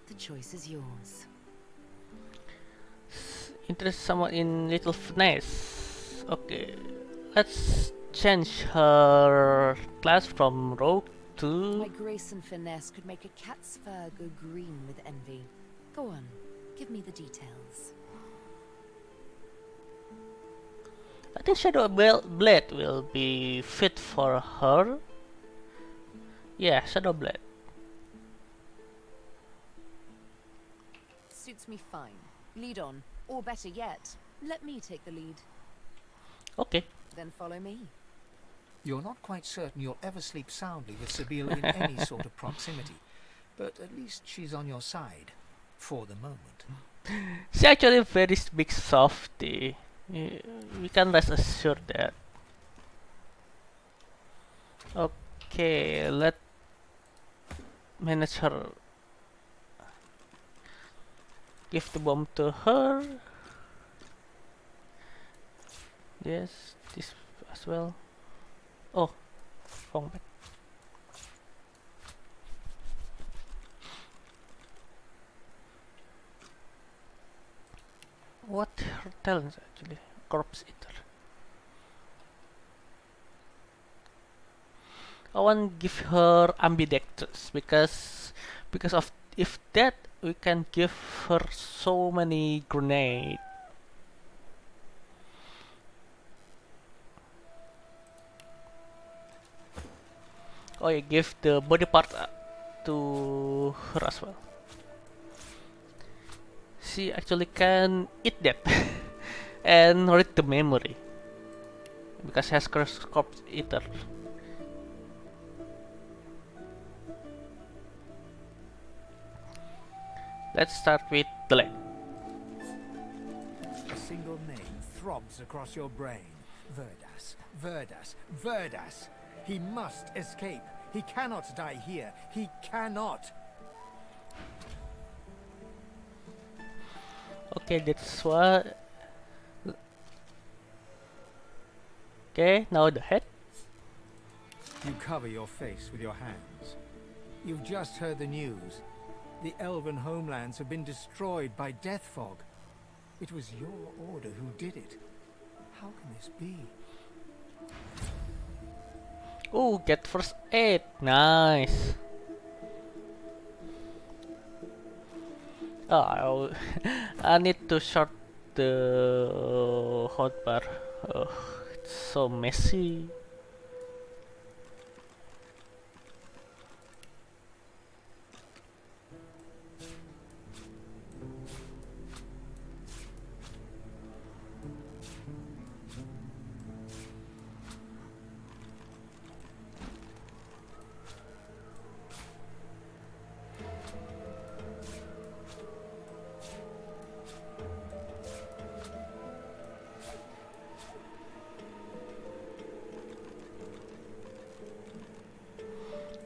Speaker 3: the choice is yours.
Speaker 1: Interest someone in little finesse. Okay, let's change her class from rogue to...
Speaker 3: My grace and finesse could make a cat's fur go green with envy. Go on, give me the details.
Speaker 1: I think Shadow Blade will be fit for her. Yeah, Shadow Blade.
Speaker 3: Suits me fine. Lead on, or better yet, let me take the lead.
Speaker 1: Okay.
Speaker 3: Then follow me.
Speaker 5: You're not quite certain you'll ever sleep soundly with Sabine in any sort of proximity, but at least she's on your side, for the moment.
Speaker 1: She's actually a very big softie. We can rest assured that. Okay, let's manage her. Give the bomb to her. Yes, this as well. Oh, wrong back. What her talents actually? Corpse eater. I want to give her ambidextrous because of if that we can give her so many grenades. Oh, I give the body part to her as well. She actually can eat that and read the memory because she has corpse eater. Let's start with the leg.
Speaker 5: A single name throbs across your brain. Verdas, Verdas, Verdas. He must escape. He cannot die here. He cannot.
Speaker 1: Okay, that's what. Okay, now the head.
Speaker 5: You cover your face with your hands. You've just heard the news. The elven homelands have been destroyed by death fog. It was your order who did it. How can this be?
Speaker 1: Oh, get first aid. Nice. Oh, I need to short the hotbar. Oh, it's so messy.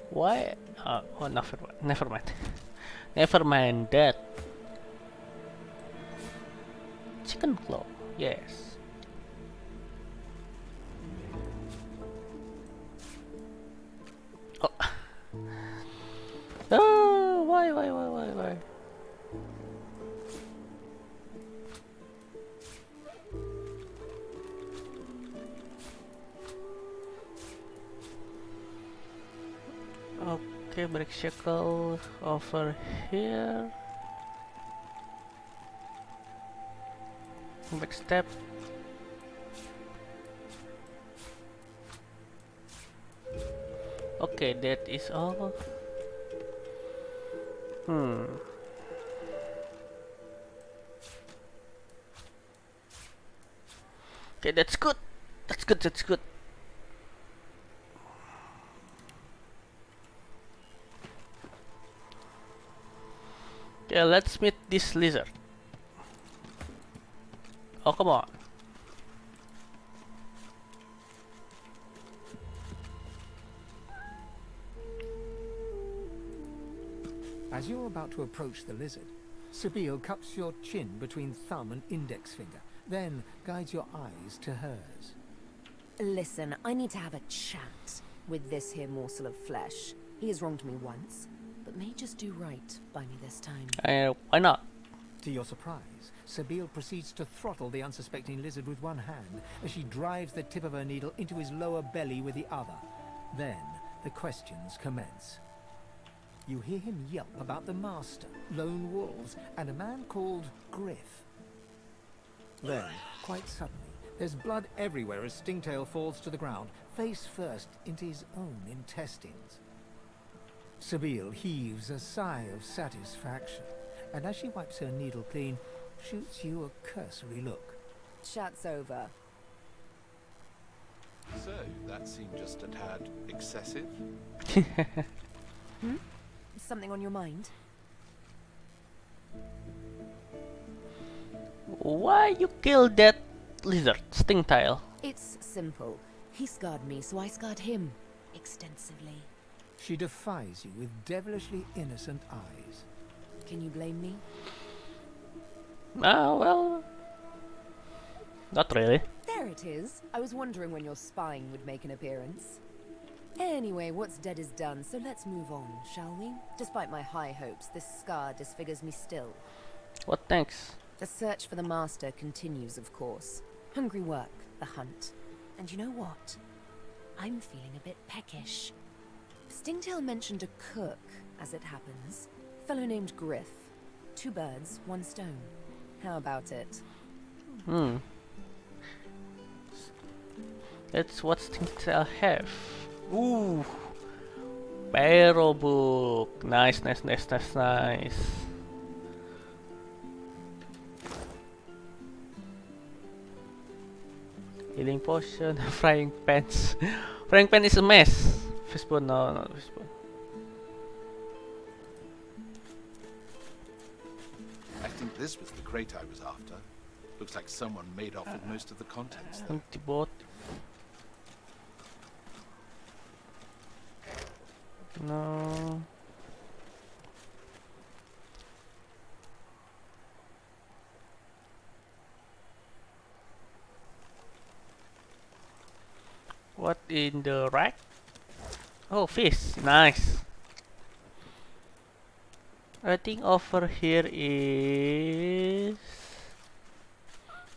Speaker 1: Why? Oh, never mind. Never mind that. Chicken claw, yes. Oh. Oh, why? Okay, break shackle over here. Back step. Okay, that is all. Okay, that's good. That's good. Okay, let's meet this lizard. Oh, come on.
Speaker 5: As you're about to approach the lizard, Sabine cups your chin between thumb and index finger, then guides your eyes to hers.
Speaker 3: Listen, I need to have a chat with this here morsel of flesh. He has wronged me once, but may just do right by me this time.
Speaker 1: Why not?
Speaker 5: To your surprise, Sabine proceeds to throttle the unsuspecting lizard with one hand as she drives the tip of her needle into his lower belly with the other. Then the questions commence. You hear him yelp about the master, lone wolves, and a man called Griff. Then, quite suddenly, there's blood everywhere as Stingtail falls to the ground, face first into his own intestines. Sabine heaves a sigh of satisfaction, and as she wipes her needle clean, shoots you a cursory look.
Speaker 3: Chat's over.
Speaker 15: So, that seemed just a tad excessive.
Speaker 3: Something on your mind?
Speaker 1: Why you killed that lizard, Stingtail?
Speaker 3: It's simple. He scarred me, so I scarred him extensively.
Speaker 5: She defies you with devilishly innocent eyes.
Speaker 3: Can you blame me?
Speaker 1: Well, not really.
Speaker 3: There it is. I was wondering when your spying would make an appearance. Anyway, what's dead is done, so let's move on, shall we? Despite my high hopes, this scar disfigures me still.
Speaker 1: What thanks?
Speaker 3: The search for the master continues, of course. Hungry work, the hunt. And you know what? I'm feeling a bit peckish. Stingtail mentioned a cook, as it happens. Fellow named Griff. 2 birds, 1 stone. How about it?
Speaker 1: That's what Stingtail have. Ooh, Barrel book. Nice, nice, nice, nice, nice. Healing potion, frying pans. Frying pan is a mess. Fishbone, no, not fishbone.
Speaker 15: I think this was the crate I was after. Looks like someone made off with most of the contents, though.
Speaker 1: Antibot. No. What in the rack? Oh, fish. Nice. I think over here is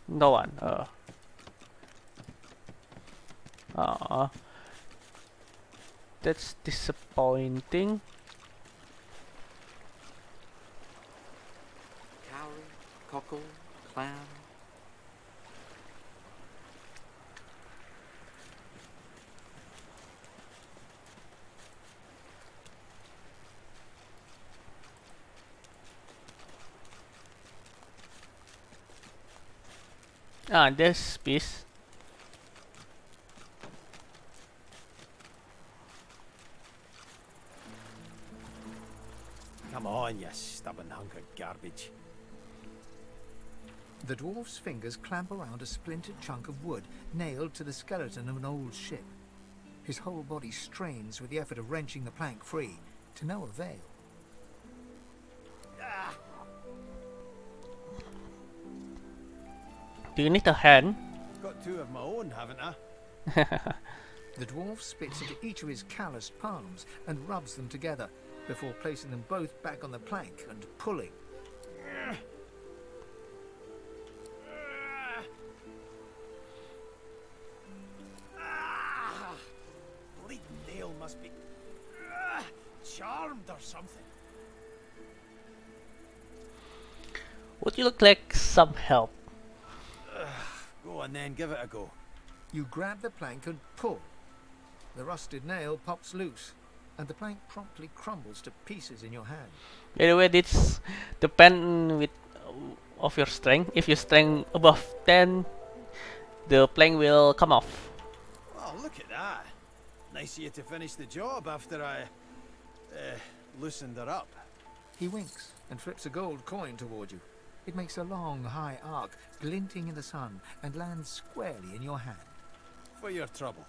Speaker 1: no one. That's disappointing.
Speaker 19: Cowrie, cockle, clam.
Speaker 1: Ah, there's fish.
Speaker 14: Come on, you stubborn hunk of garbage.
Speaker 5: The dwarf's fingers clamp around a splintered chunk of wood nailed to the skeleton of an old ship. His whole body strains with the effort of wrenching the plank free, to no avail.
Speaker 1: Do you need a hand?
Speaker 14: Got two of my own, haven't I?
Speaker 5: The dwarf spits into each of his calloused palms and rubs them together before placing them both back on the plank and pulling.
Speaker 14: Bleeding nail must be charmed or something.
Speaker 1: Would you look like some help?
Speaker 14: Go on then, give it a go.
Speaker 5: You grab the plank and pull. The rusted nail pops loose, and the plank promptly crumbles to pieces in your hand.
Speaker 1: By the way, this depend with of your strength. If your strength above 10, the plank will come off.
Speaker 14: Oh, look at that. Nice of you to finish the job after I loosened her up.
Speaker 5: He winks and flips a gold coin toward you. It makes a long, high arc, glinting in the sun, and lands squarely in your hand.
Speaker 14: For your trouble.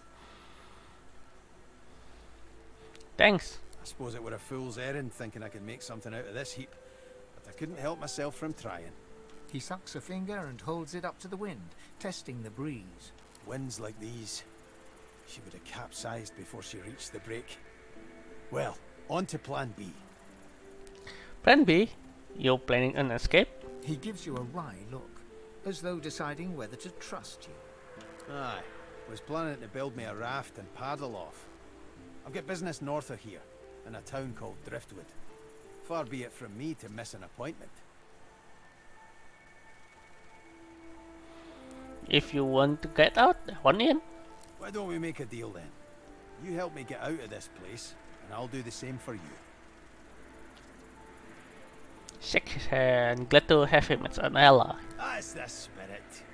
Speaker 1: Thanks.
Speaker 14: I suppose it were a fool's errand thinking I could make something out of this heap, but I couldn't help myself from trying.
Speaker 5: He sucks a finger and holds it up to the wind, testing the breeze.
Speaker 14: Winds like these, she would have capsized before she reached the break. Well, on to plan B.
Speaker 1: Plan B? You're planning an escape?
Speaker 5: He gives you a wry look, as though deciding whether to trust you.
Speaker 14: Aye, was planning to build me a raft and paddle off. I've got business north of here, in a town called Driftwood. Far be it from me to miss an appointment.
Speaker 1: If you want to get out, one in.
Speaker 14: Why don't we make a deal then? You help me get out of this place, and I'll do the same for you.
Speaker 1: Shake his hand. Glad to have him as an ally.
Speaker 14: That's the spirit.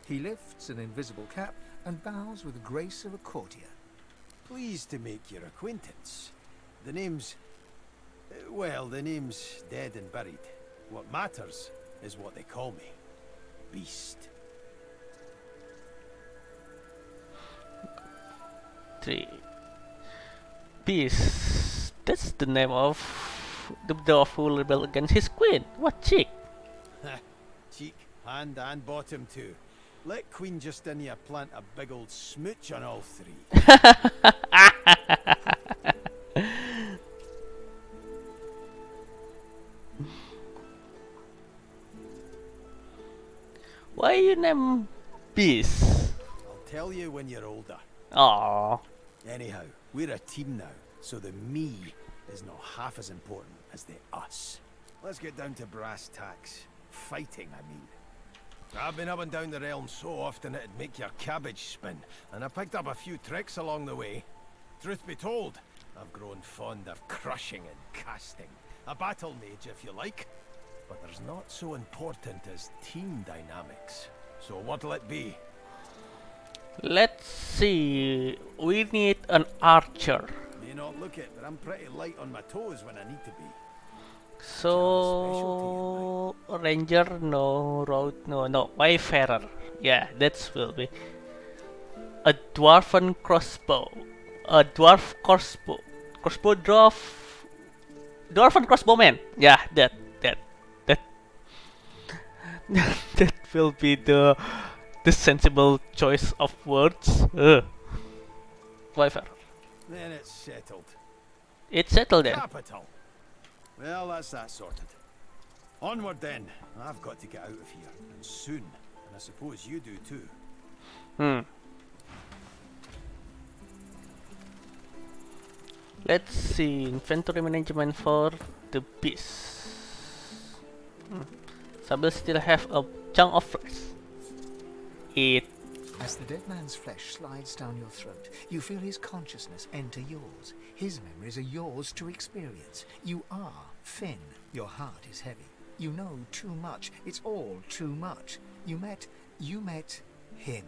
Speaker 5: He lifts an invisible cap and bows with the grace of a courtier.
Speaker 14: Pleased to make your acquaintance. The name's... well, the name's dead and buried. What matters is what they call me. Beast.
Speaker 1: 3. Beast. That's the name of the dwarf who rebelled against his queen. What cheek?
Speaker 14: Cheek, hand and bottom too. Let Queen Justinia plant a big old smooch on all three.
Speaker 1: Why you name Beast?
Speaker 14: I'll tell you when you're older.
Speaker 1: Aww.
Speaker 14: Anyhow, we're a team now, so the me is not half as important as the us. Let's get down to brass tacks. Fighting, I mean. I've been up and down the realm so often it'd make your cabbage spin, and I picked up a few tricks along the way. Truth be told, I've grown fond of crushing and casting. A battle mage, if you like. But there's not so important as team dynamics. So what'll it be?
Speaker 1: Let's see. We need an archer.
Speaker 14: May not look it, but I'm pretty light on my toes when I need to be.
Speaker 1: So ranger, no. Road, no. Wayfarer. Yeah, that will be a dwarven crossbow. A dwarf crossbow dwarven crossbowman. Yeah, that that will be the sensible choice of words. Wayfarer.
Speaker 14: Then it's settled.
Speaker 1: It's settled then.
Speaker 14: Capital. Well, that's that sorted. Onward then. I've got to get out of here, and soon. And I suppose you do too.
Speaker 1: Let's see. Inventory management for the beast. Sabil still have a chunk of flesh. Eat.
Speaker 5: As the dead man's flesh slides down your throat, you feel his consciousness enter yours. His memories are yours to experience. You are Finn. Your heart is heavy. You know too much. It's all too much. You met him.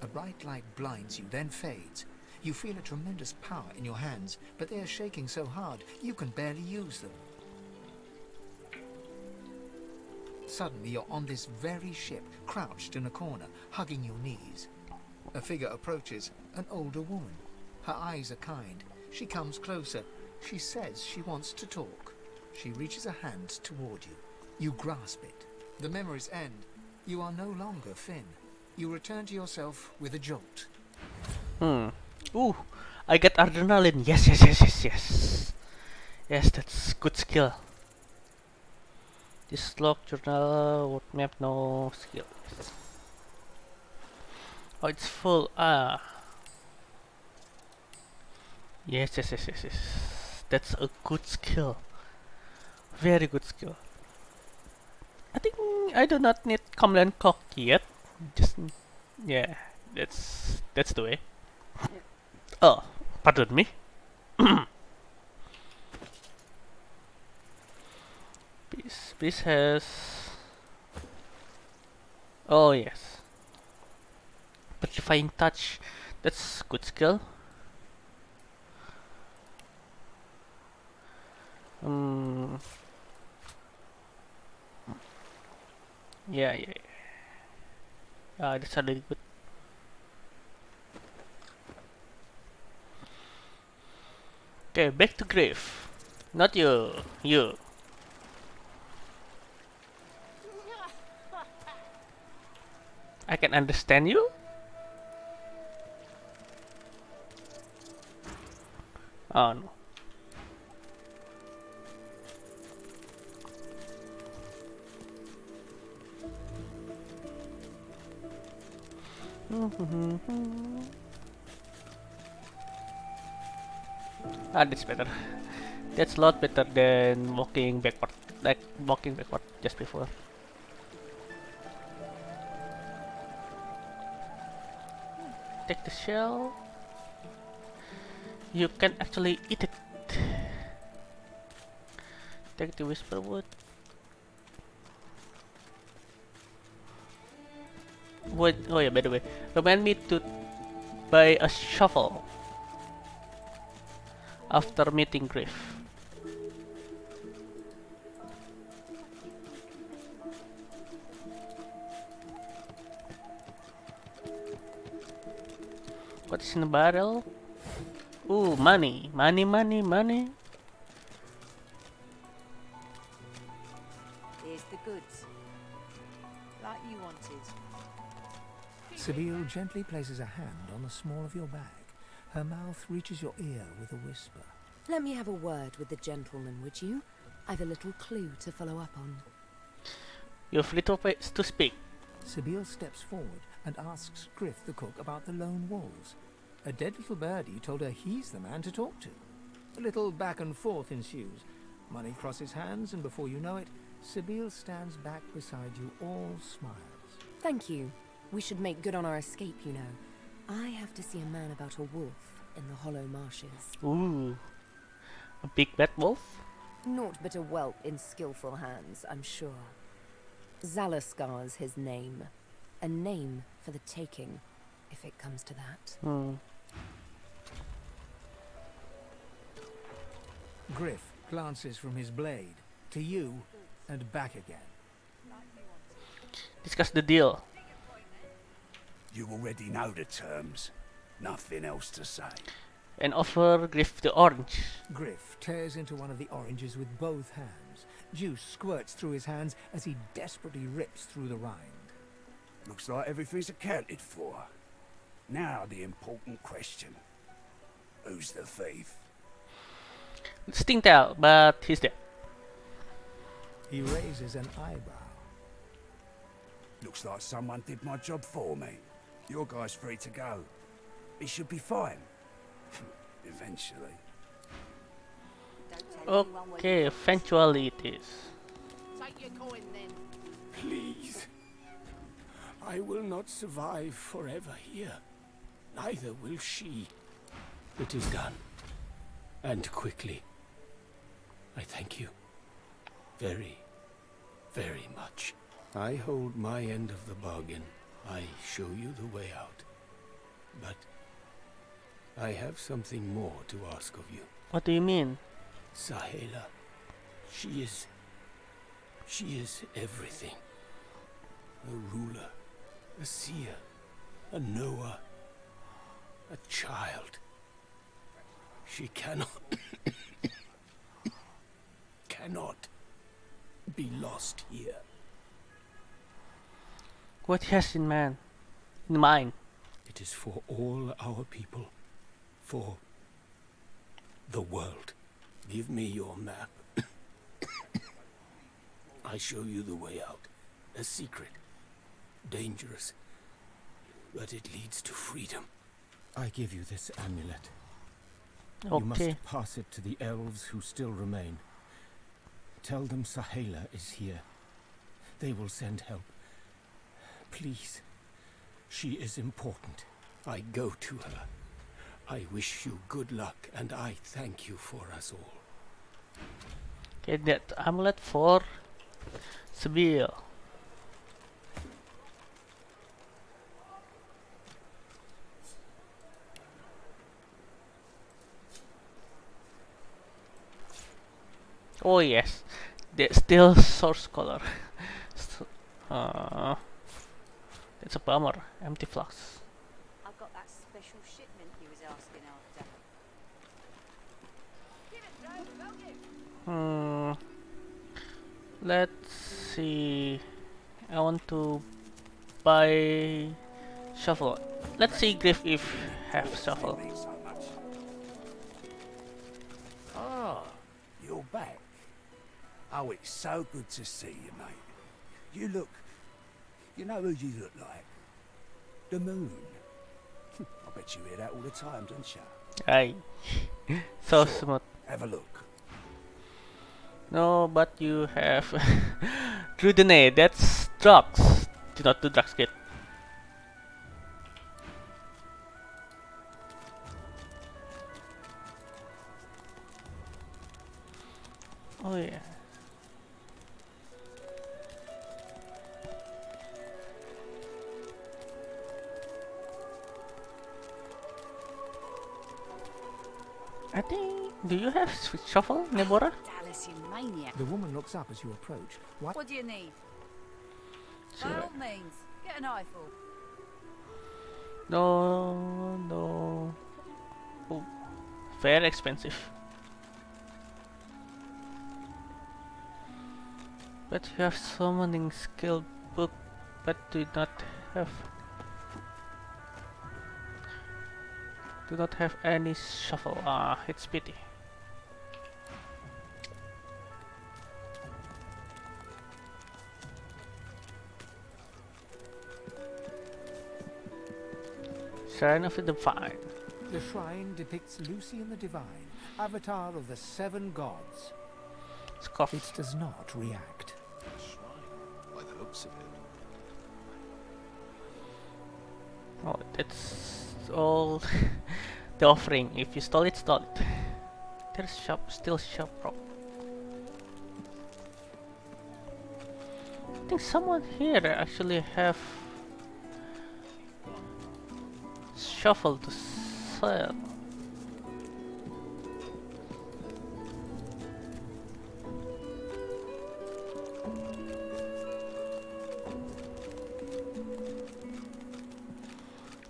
Speaker 5: A bright light blinds you, then fades. You feel a tremendous power in your hands, but they are shaking so hard you can barely use them. Suddenly you're on this very ship, crouched in a corner, hugging your knees. A figure approaches, an older woman. Her eyes are kind. She comes closer. She says she wants to talk. She reaches a hand toward you. You grasp it. The memories end. You are no longer Finn. You return to yourself with a jolt.
Speaker 1: Ooh, I get adrenaline. Yes. Yes, that's good skill. This log journal, what map, no skill. Oh, it's full. Yes. That's a good skill. Very good skill. I think I do not need Comland Cock yet. Just yeah, that's the way. Oh, pardon me. This has. Oh yes. Petrifying touch. That's good skill. Yeah. That's a little good. Okay, back to grave. Not you. You. I can understand you. Oh no. That's better. That's a lot better than walking backward. Like walking backward just before. Take the shell. You can actually eat it. Take the whisper wood. Wait, oh yeah, by the way, remind me to buy a shovel after meeting Griff. What is in the barrel? Ooh, money.
Speaker 10: Here's the goods. Like you wanted.
Speaker 5: Sabil gently places a hand on the small of your bag. Her mouth reaches your ear with a whisper.
Speaker 18: Let me have a word with the gentleman, would you? I've a little clue to follow up on.
Speaker 1: You have little ways to speak.
Speaker 5: Sabil steps forward and asks Griff the cook about the lone wolves. A dead little birdie told her he's the man to talk to. A little back and forth ensues. Money crosses hands, and before you know it, Sabil stands back beside you, all smiles.
Speaker 18: Thank you. We should make good on our escape, you know. I have to see a man about a wolf.
Speaker 3: in the hollow marshes.
Speaker 1: Ooh, a big bad wolf?
Speaker 3: Naught but a whelp in skillful hands, I'm sure. Zalaskar's his name. A name for the taking, if it comes to that.
Speaker 5: Griff glances from his blade to you and back again.
Speaker 1: Discuss the deal.
Speaker 17: You already know the terms. Nothing else to say.
Speaker 1: And offer Griff the orange.
Speaker 5: Griff tears into one of the oranges with both hands. Juice squirts through his hands as he desperately rips through the rind.
Speaker 17: Looks like everything's accounted for. Now the important question. Who's the thief?
Speaker 1: Stingtail, but he's dead.
Speaker 5: He raises an eyebrow.
Speaker 17: Looks like someone did my job for me. Your guy's free to go. He should be fine. Eventually.
Speaker 1: Okay, eventually it is.
Speaker 10: Take your coin then.
Speaker 16: Please. I will not survive forever here. Neither will she. It is done. And quickly. I thank you. Very, very much. I hold my end of the bargain. I show you the way out. But I have something more to ask of you.
Speaker 1: What do you mean?
Speaker 16: Sahela. She is everything. A ruler, a seer, a knower, a child. She cannot be lost here.
Speaker 1: What he has in mind?
Speaker 16: It is for all our people, for the world. Give me your map. I show you the way out. A secret, dangerous, but it leads to freedom.
Speaker 20: I give you this amulet.
Speaker 1: Okay.
Speaker 20: You must pass it to the elves who still remain. Tell them Sahela is here. They will send help. Please. She is important.
Speaker 16: I go to her. I wish you good luck, and I thank you for us all.
Speaker 1: Okay, that amulet for Seville. Oh yes, the still source color. It's a bummer. Empty flux.
Speaker 10: I've got that special shipment he was asking after.
Speaker 1: Let's see. I want to buy shuffle. Let's see Griff if have shuffle.
Speaker 17: Ah, you're back. Oh, it's so good to see you, mate. You know who you look like? The moon. I bet you hear that all the time, don't you?
Speaker 1: Aye. So
Speaker 17: Sure.
Speaker 1: smooth.
Speaker 17: Have a look.
Speaker 1: No, but you have Druidine, that's drugs. Do not do drugs, kid. Oh yeah. I think. Do you have shuffle, Nebora?
Speaker 10: Dallas, you maniac.
Speaker 5: The woman looks up as you approach.
Speaker 10: What do you need?
Speaker 1: Sure.
Speaker 10: By all means, get an eyeful.
Speaker 1: No. Oh, very expensive. But you have summoning skill book, but do not have any shuffle. Ah, it's pity. Shrine of the Divine.
Speaker 5: The shrine depicts Lucy and the Divine, avatar of the 7 gods.
Speaker 1: Scoff.
Speaker 5: It does not react.
Speaker 11: Shrine, by the looks of it.
Speaker 1: Oh, it's all The offering. If you stole it, stole it. There's shop, still shop rock. I think someone here actually have shuffle to sell.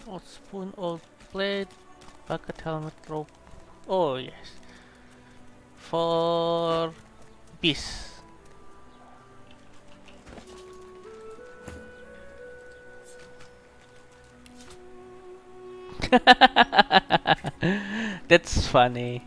Speaker 1: Old spoon, old plate, bucket, helmet, rope. Oh yes, for beast. That's funny.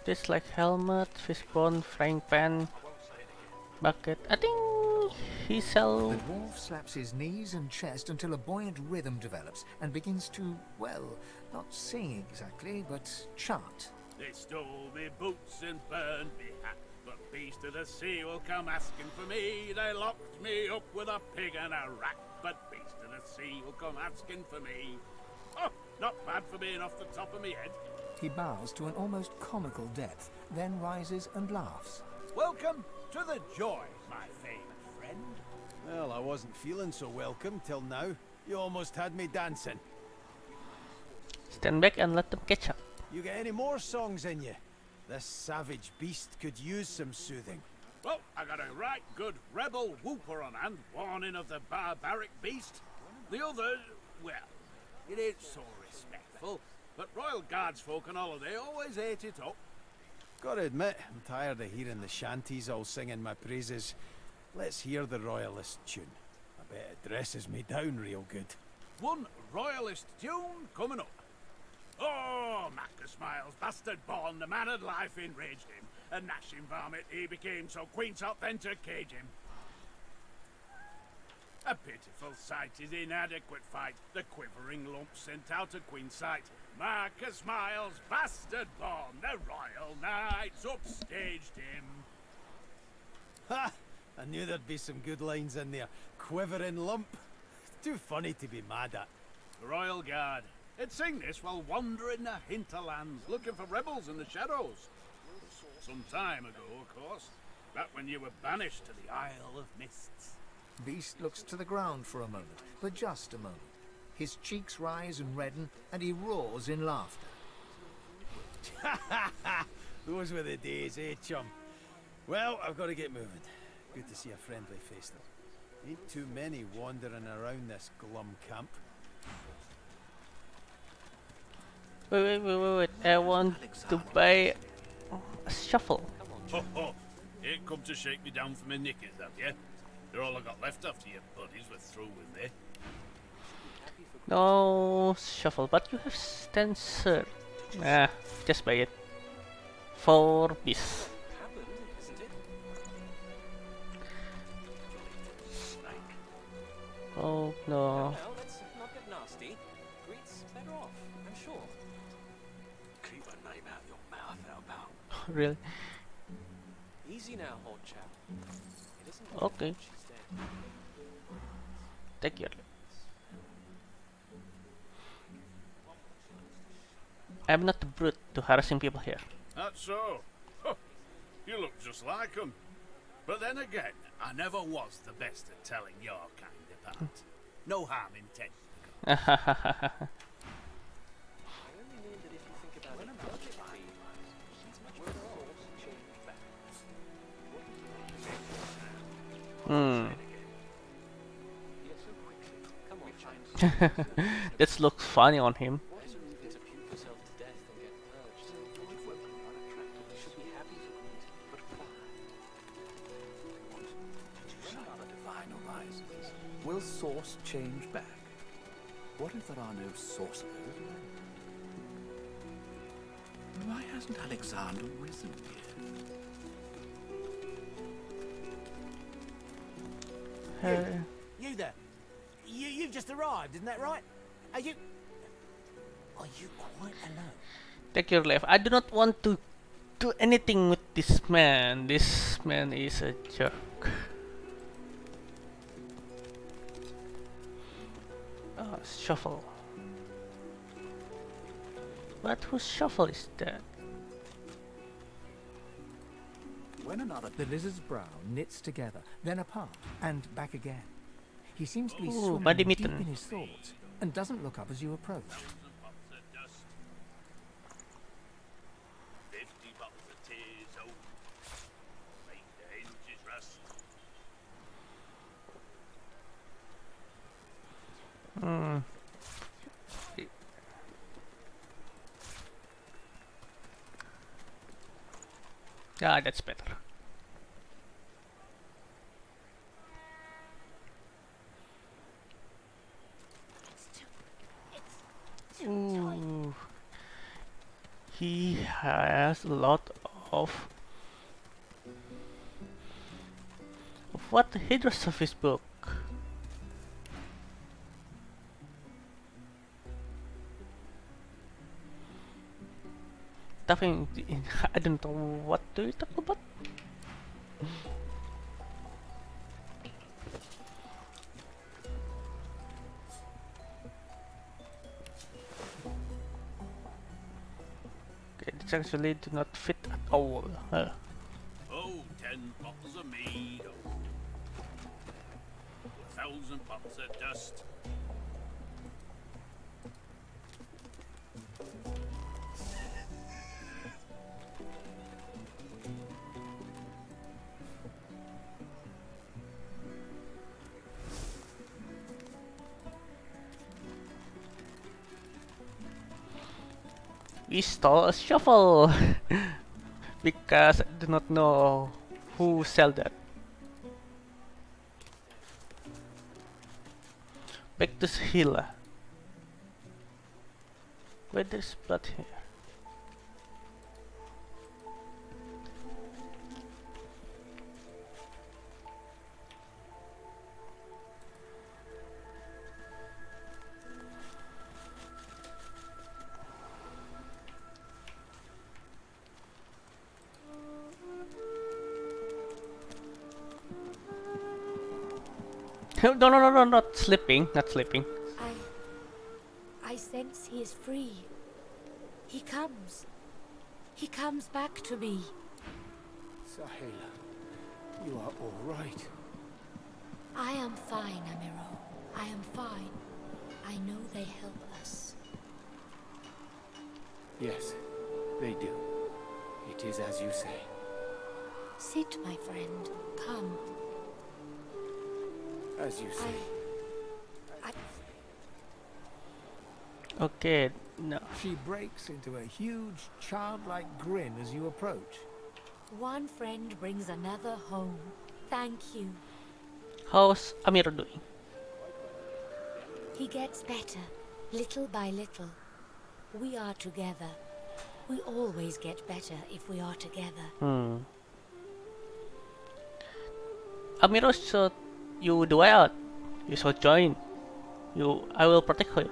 Speaker 1: This like helmet, fishbone, frying pan, bucket. I think he sell.
Speaker 5: The dwarf slaps his knees and chest until a buoyant rhythm develops and begins to, well, not sing exactly, but chant.
Speaker 21: They stole me boots and burned me hat, but beast of the sea will come asking for me. They locked me up with a pig and a rat, but beast of the sea will come asking for me. Oh, not bad for being off the top of me head.
Speaker 5: He bows to an almost comical depth, then rises and laughs.
Speaker 14: Welcome to the joy, my favourite friend. Well, I wasn't feeling so welcome till now. You almost had me dancing.
Speaker 1: Stand back and let them catch up.
Speaker 14: You get any more songs in you? This savage beast could use some soothing.
Speaker 21: Well, I got a right good rebel whooper on hand, warning of the barbaric beast. The other, well, it ain't so respectful, but Royal Guards folk on holiday always ate it up.
Speaker 14: Gotta admit, I'm tired of hearing the shanties all singing my praises. Let's hear the Royalist tune. I bet it dresses me down real good.
Speaker 21: One Royalist tune coming up. Oh, Macca Smiles, bastard born, the man of life enraged him. A gnashing varmint he became, so Queen sought then to cage him. A pitiful sight, his inadequate fight, the quivering lump sent out of Queen's sight. Marcus Miles, bastard born, the royal knights upstaged him.
Speaker 14: Ha! I knew there'd be some good lines in there. Quivering lump. Too funny to be mad at.
Speaker 21: The Royal Guard. They'd sing this while wandering the hinterlands, looking for rebels in the shadows. Some time ago, of course. Back when you were banished to the Isle of Mists.
Speaker 5: Beast looks to the ground for a moment, but just a moment. His cheeks rise and redden, and he roars in laughter.
Speaker 14: Those were the days, eh, chum? Well, I've got to get moving. Good to see a friendly face, though. Ain't too many wandering around this glum camp.
Speaker 1: Wait. I want to buy a shuffle.
Speaker 21: Ho ho! Ain't come to shake me down for my knickers, have you? They're all I got left after your buddies were through with me.
Speaker 1: No shuffle, but you have stancer. Ah, just buy it. For this. Oh no.
Speaker 22: Well, let's not get nasty. Greet's better off, I'm sure.
Speaker 21: Keep a name out your mouth, Albal.
Speaker 1: Really?
Speaker 22: Easy now, old chap. It isn't
Speaker 1: Okay.
Speaker 22: she's dead.
Speaker 1: Take care. I'm not the brute to harassing people here.
Speaker 21: That's so. Huh. You look just like 'em. But then again, I never was the best at telling your kind apart. No harm intended.
Speaker 22: I only mean that if you think about it logically, she's much better off to change back. You're so quickly. Come on, James.
Speaker 1: This looks funny on him.
Speaker 22: Better leave her to puke herself to death than get purged. You've woken her unattractive. You should be happy for Queen, but why?
Speaker 15: When are the divine horizons? Will source change back? What if there are no sorcerers? Why hasn't Alexander risen yet?
Speaker 14: You there.
Speaker 5: You've just arrived, isn't that right? Are you quite alone?
Speaker 1: Take your life. I do not want to do anything with this man. This man is a jerk. Shuffle. But whose shuffle is that?
Speaker 5: When another... The lizard's brow knits together, then apart, and back again. He seems to be
Speaker 1: Ooh,
Speaker 5: swimming
Speaker 1: body
Speaker 5: deep
Speaker 1: mitten.
Speaker 5: in his thoughts, and doesn't look up as you approach.
Speaker 21: 50 bottles of tears, oh, make the hinges rust.
Speaker 1: Hmm. Yeah, that's better. Ooh. He has a lot of what Hydra Surface book. Nothing. I don't know what do you talk about. Okay, this actually do not fit at all.
Speaker 21: Oh, 10 bottles of mead, oh, 1,000 bottles of dust.
Speaker 1: We stole a shuffle because I do not know who sell that. Back to healer. Where there's blood here. No, not slipping, not slipping.
Speaker 13: I sense he is free. He comes. He comes back to me.
Speaker 16: Sahela, you are all right.
Speaker 13: I am fine, Amiro. I am fine. I know they help us.
Speaker 16: Yes, they do. It is as you say.
Speaker 13: Sit, my friend. Come.
Speaker 16: As you say.
Speaker 1: Okay, no.
Speaker 5: She breaks into a huge, childlike grin as you approach.
Speaker 13: One friend brings another home. Thank you.
Speaker 1: How's Amir doing?
Speaker 13: He gets better, little by little. We are together. We always get better if we are together.
Speaker 1: Amiro should you do out. You should join. I will protect you.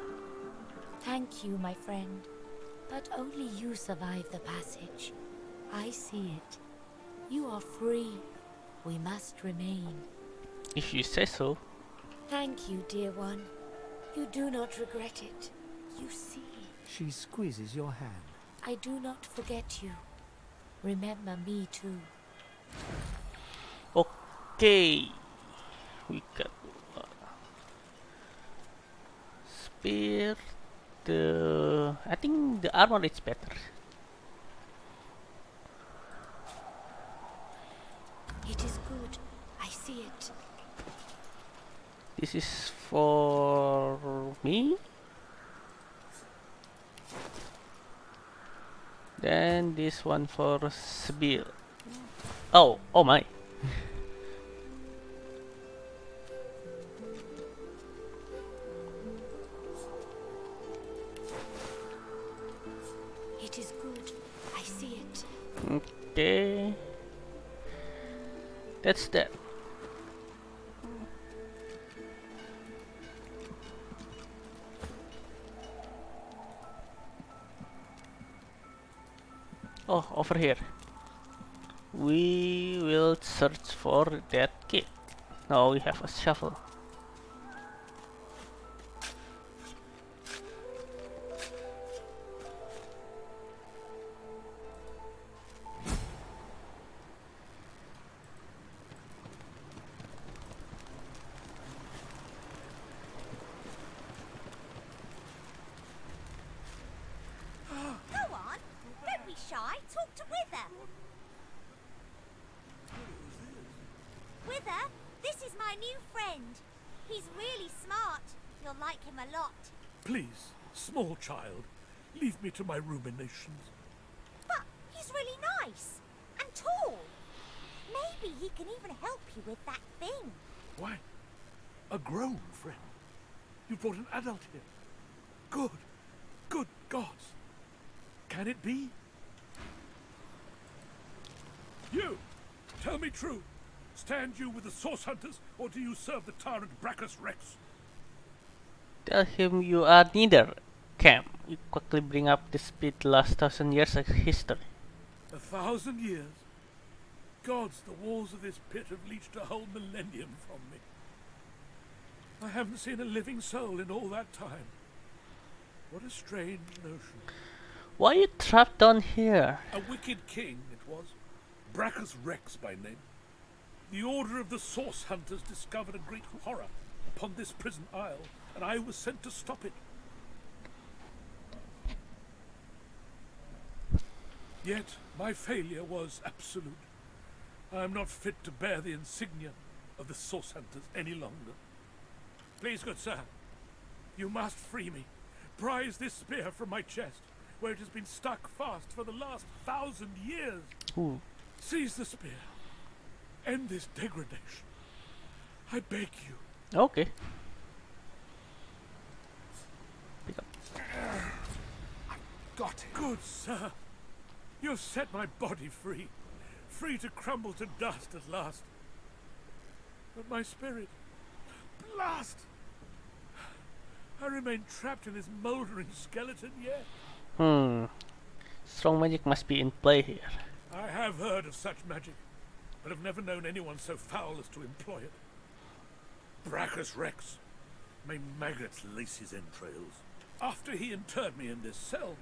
Speaker 13: Thank you, my friend. But only you survive the passage. I see it. You are free. We must remain.
Speaker 1: If you say so.
Speaker 13: Thank you, dear one. You do not regret it. You see.
Speaker 5: She squeezes your hand.
Speaker 13: I do not forget you. Remember me too.
Speaker 1: Okay. We got spear. I think the armor is better.
Speaker 13: It is good. I see it.
Speaker 1: This is for me. Then this one for Sibir. Oh my.
Speaker 13: It is good. I see it.
Speaker 1: Okay. That's that. Oh, over here. We will search for that key. Now we have a shovel.
Speaker 12: Go on, don't be shy. Talk to Wither. Wither, this is my new friend. He's really smart. You'll like him a lot.
Speaker 4: Please, small child, leave me to my ruminations.
Speaker 12: But he's really nice and tall. Maybe he can even help you with that thing.
Speaker 4: Why? A grown friend? You brought an adult here. Good. Good gods. Can it be? You! Tell me true. Stand you with the Source Hunters, or do you serve the tyrant Brachus Rex?
Speaker 1: Tell him you are neither. Cam, you quickly bring up the speed last 1,000 years of history.
Speaker 4: 1,000 years? Gods, the walls of this pit have leached a whole millennium from me. I haven't seen a living soul in all that time. What a strange notion.
Speaker 1: Why are you trapped down here?
Speaker 4: A wicked king it was, Brachus Rex by name. The Order of the Source Hunters discovered a great horror upon this prison isle, and I was sent to stop it. Yet my failure was absolute. I am not fit to bear the insignia of the Source Hunters any longer. Please, good sir, you must free me. Prise this spear from my chest, where it has been stuck fast for the last 1,000 years.
Speaker 1: Ooh.
Speaker 4: Seize the spear. End this degradation. I beg you.
Speaker 1: Okay.
Speaker 4: I've got it. Good sir. You've set my body free. Free to crumble to dust at last. But my spirit... Blast! I remain trapped in this mouldering skeleton yet.
Speaker 1: Strong magic must be in play here.
Speaker 4: I have heard of such magic, but have never known anyone so foul as to employ it. Brachus Rex. May maggots lace his entrails. After he interred me in this cell,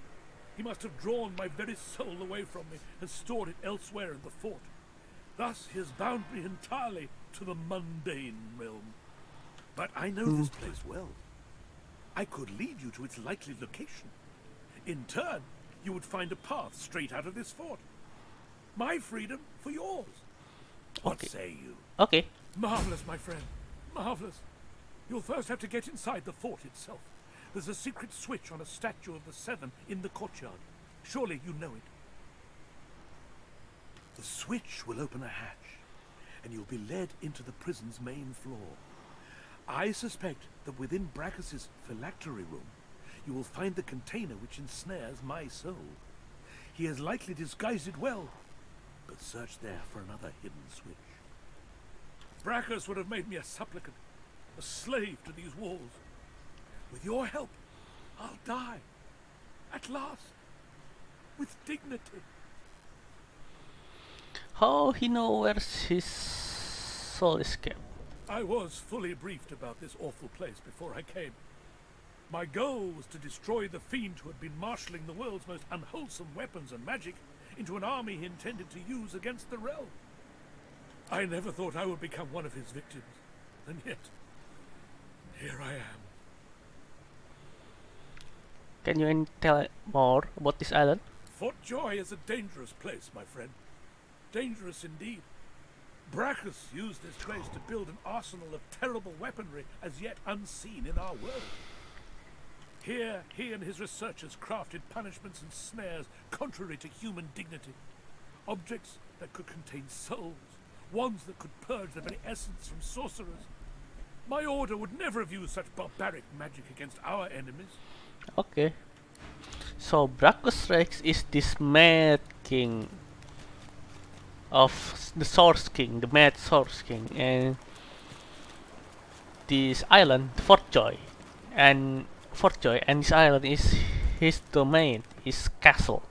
Speaker 4: he must have drawn my very soul away from me and stored it elsewhere in the fort. Thus he has bound me entirely to the mundane realm. But I know this place well. I could lead you to its likely location. In turn, you would find a path straight out of this fort. My freedom for yours. What say you?
Speaker 1: Okay.
Speaker 4: Marvelous, my friend. Marvelous. You'll first have to get inside the fort itself. There's a secret switch on a statue of the Seven in the courtyard. Surely you know it. The switch will open a hatch, and you'll be led into the prison's main floor. I suspect that within Brachus's phylactery room, you will find the container which ensnares my soul. He has likely disguised it well, but search there for another hidden switch. Brachus would have made me a supplicant, a slave to these walls. With your help, I'll die. At last. With dignity.
Speaker 1: How he know where his soul is kept?
Speaker 4: I was fully briefed about this awful place before I came. My goal was to destroy the fiend who had been marshalling the world's most unwholesome weapons and magic into an army he intended to use against the realm. I never thought I would become one of his victims, and yet, here I am.
Speaker 1: Can you tell more about this island?
Speaker 4: Fort Joy is a dangerous place, my friend. Dangerous indeed. Brachus used this place to build an arsenal of terrible weaponry as yet unseen in our world. Here, he and his researchers crafted punishments and snares contrary to human dignity. Objects that could contain souls, wands that could purge the very essence from sorcerers. My order would never have used such barbaric magic against our enemies.
Speaker 1: Okay. So Brachus Rex is this mad king of the Source King, the mad Source King, and this island, Fort Joy, and this island is his domain, his castle.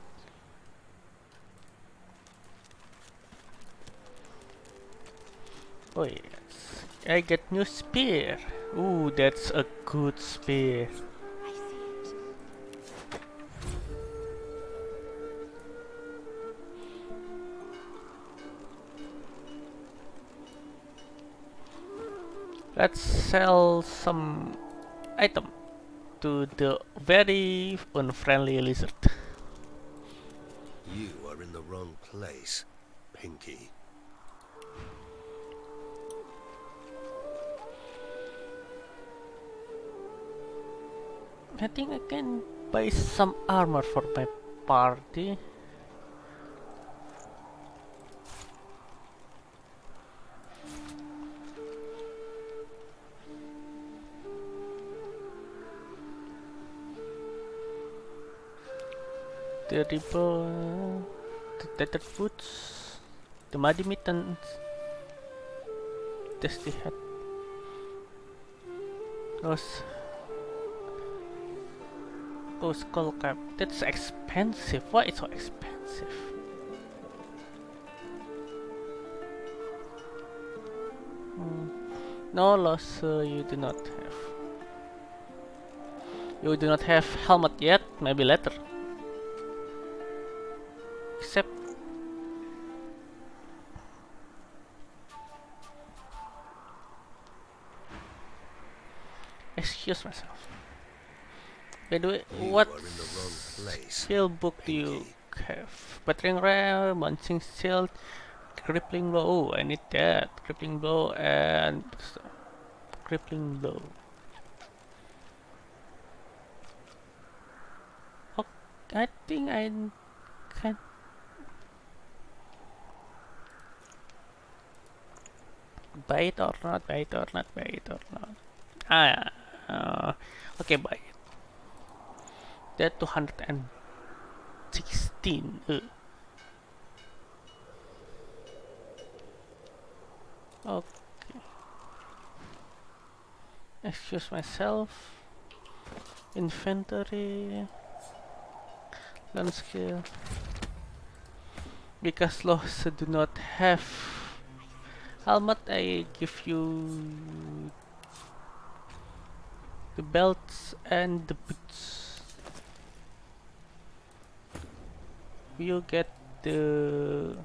Speaker 1: Oh yes, I get new spear. Ooh, that's a good spear. Let's sell some item to the very unfriendly lizard.
Speaker 11: You are in the wrong place, Pinky.
Speaker 1: I think I can buy some armor for my party. The ribbon, the tattered boots, the muddy mittens, dusty hat. Those, skull cap. That's expensive. Why it's so expensive? No loss. You do not have. You do not have helmet yet. Maybe later. Except. Excuse myself. By the way, what skill book do you have? Battering ram, munching shield, crippling blow. Oh, I need that. Crippling blow and crippling blow. Oh, I think I can. Buy it or not? Buy it or not? Buy it or not? Okay, buy it. That 216. Okay. Excuse myself. Inventory. Learn skill. Because laws do not have helmet, I give you the belts and the boots. You get the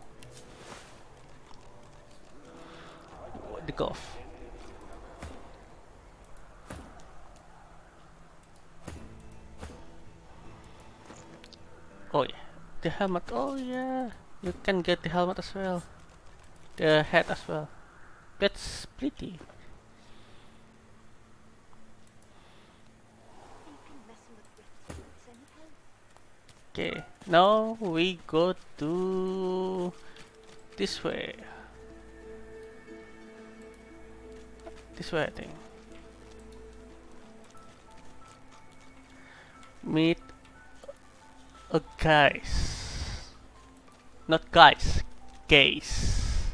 Speaker 1: golf. Oh yeah, the helmet. Oh yeah, you can get the helmet as well. The hat as well. That's pretty. Okay, now we go to this way. This way, I think. Meet a guys. Not guys. Gays.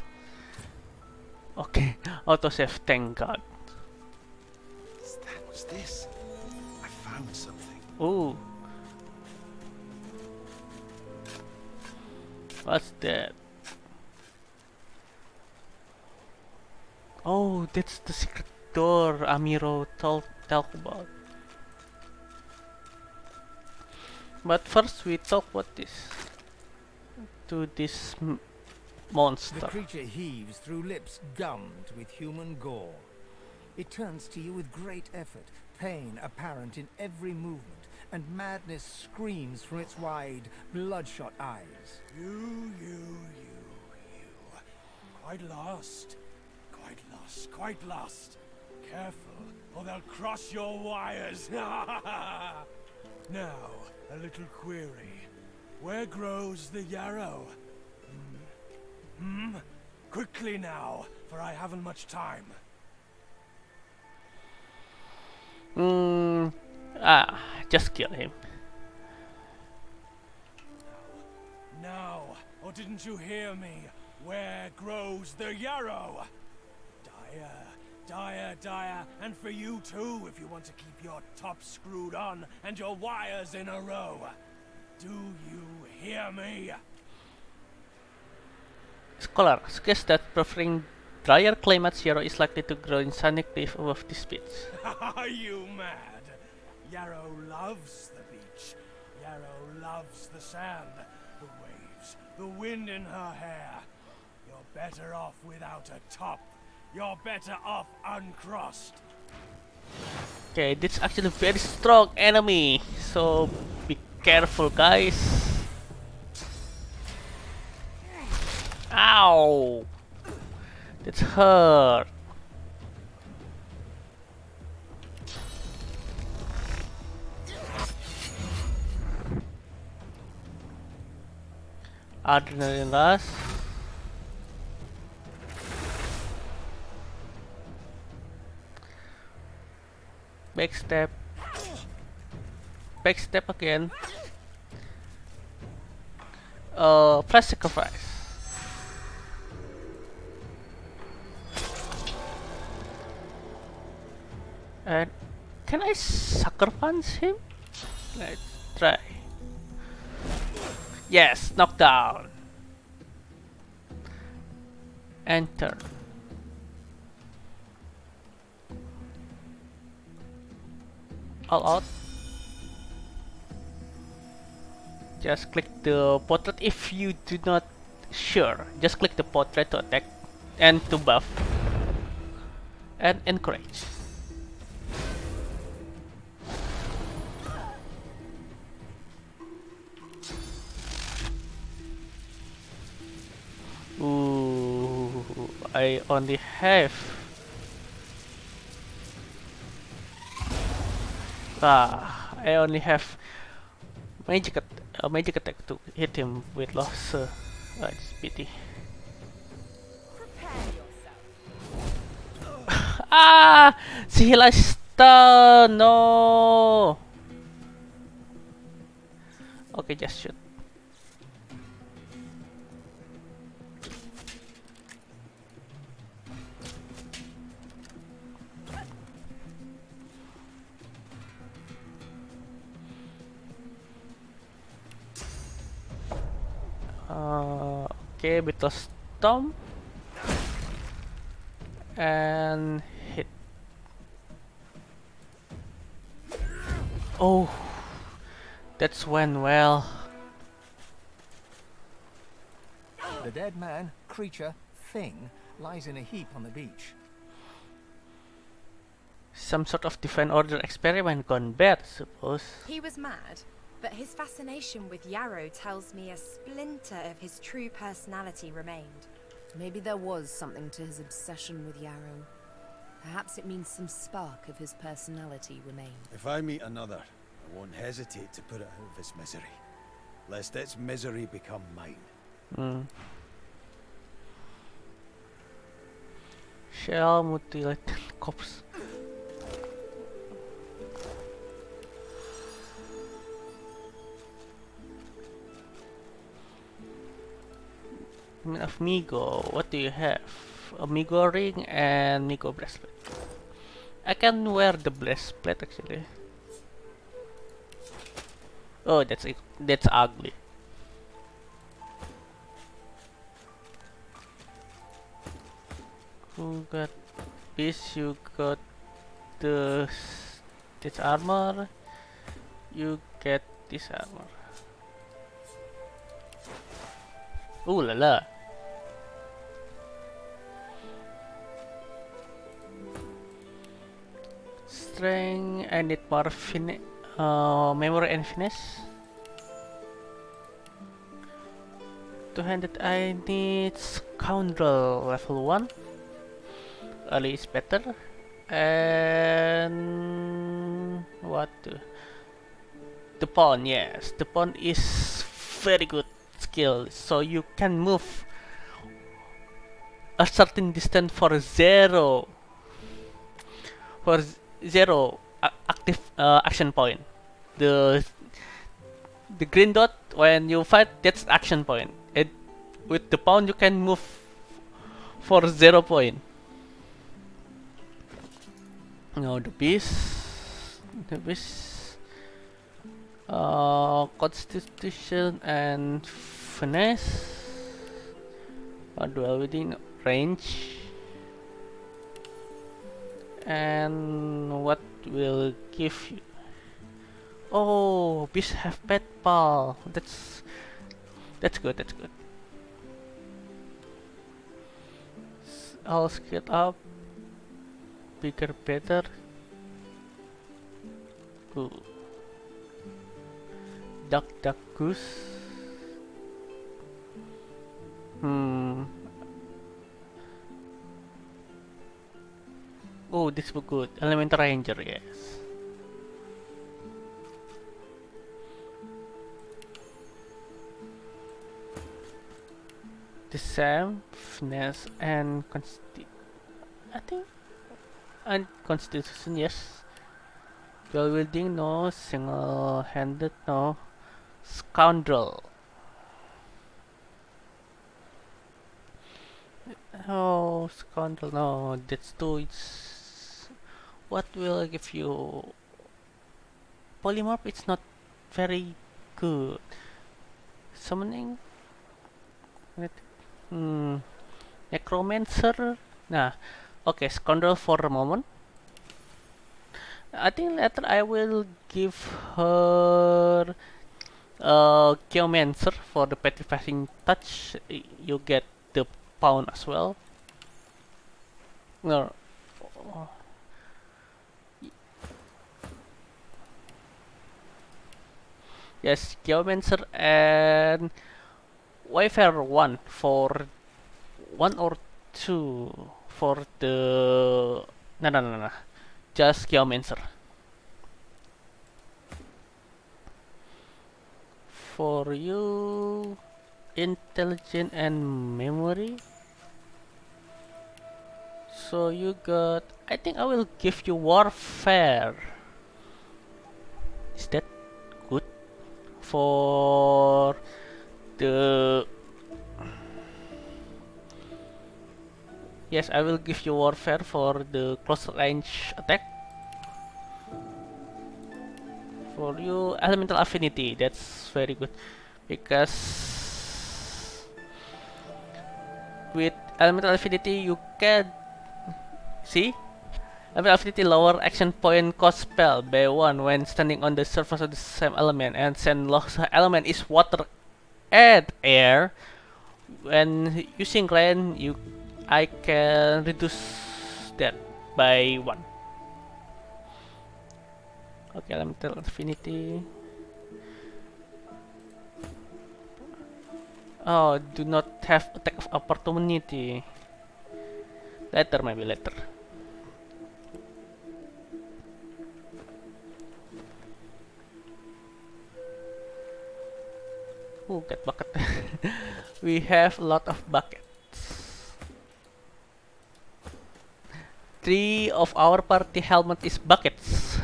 Speaker 1: Okay, autosave, thank God.
Speaker 11: What's this? I found something.
Speaker 1: Ooh. What's that? Oh, that's the secret door Amiro talk about. But first we talk about this. To this monster.
Speaker 5: The creature heaves through lips gummed with human gore. It turns to you with great effort, pain apparent in every movement, and madness screams from its wide, bloodshot eyes.
Speaker 17: You. Quite lost. Careful, or they'll cross your wires. Now, a little query. Where grows the yarrow? Quickly now, for I haven't much time.
Speaker 1: Just kill him.
Speaker 17: Now, or didn't you hear me? Where grows the yarrow? Dire, and for you too, if you want to keep your top screwed on and your wires in a row. Do you hear me?
Speaker 1: Scholar, suggest that preferring drier climate, yarrow is likely to grow in sunny cliff above this beach.
Speaker 17: Are you mad? Yarrow loves the beach. Yarrow loves the sand, the waves, the wind in her hair. You're better off without a top. You're better off uncrossed.
Speaker 1: Okay, this is actually a very strong enemy, so be careful, guys. Ow! That's hurt. Adrenaline rush. Backstep. Backstep again. Flash sacrifice. And can I sucker punch him? Let's try. Yes, knockdown. Enter. All out. Just click the portrait if you do not sure. Just click the portrait to attack and to buff and encourage. Ooh, I only have I only have magic attack to hit him with loss. It's pity. Ah, Sihila stun. No. Okay, just shoot. Okay, with the stomp and hit. Oh, that's went well.
Speaker 5: The dead man, creature, thing lies in a heap on the beach.
Speaker 1: Some sort of Divine Order experiment gone bad, I suppose.
Speaker 9: He was mad, but his fascination with Yarrow tells me a splinter of his true personality remained.
Speaker 3: Maybe there was something to his obsession with Yarrow. Perhaps it means some spark of his personality remained.
Speaker 14: If I meet another, I won't hesitate to put it out of its misery, lest its misery become mine.
Speaker 1: Shell mutilated corpse. Of Migo, what do you have? A Migo ring and Migo bracelet. I can wear the breastplate actually. Oh, that's it. That's ugly. You got this. You got this armor. You get this armor. Ooh la la. Strength, I need more memory and finesse. Two-handed, I need scoundrel level 1. Early is better. And what? The pawn, yes. The pawn is very good skill, so you can move a certain distance for zero active action point. The green dot when you fight, that's action point. And with the pawn you can move for 0 point. Now the beast constitution and finesse. Duel within range. And what will give you? Oh, beasts have pet pal. That's good. That's good. I'll skip up. Bigger, better. Ooh. Duck, duck, goose. Oh, this was good. Elemental Ranger, yes. The Sam, finesse, and I think, and constitution, yes. Dual wielding, no. Single-handed, no. Scoundrel. Oh, scoundrel, no. That's two. It's what will I give you? Polymorph. It's not very good. Summoning. Necromancer. Nah. Okay, scoundrel for a moment. I think later I will give her Geomancer for the petrifying touch. You get the pound as well. No. Yes, Geomancer and Wayfarer 1 for 1 or 2 for the... No. Just Geomancer. For you, intelligence and memory. So you got... I think I will give you warfare. Is that good? For the... Yes, I will give you warfare for the close range attack. For you, elemental affinity. That's very good because with elemental affinity you can see elemental affinity lower action point cost spell by 1 when standing on the surface of the same element, and since lost element is water and air, when using rain I can reduce that by 1. Okay, elemental affinity. Oh, do not have attack of opportunity. Later, maybe later. Oh, get bucket. We have a lot of buckets. 3 of our party helmet is buckets.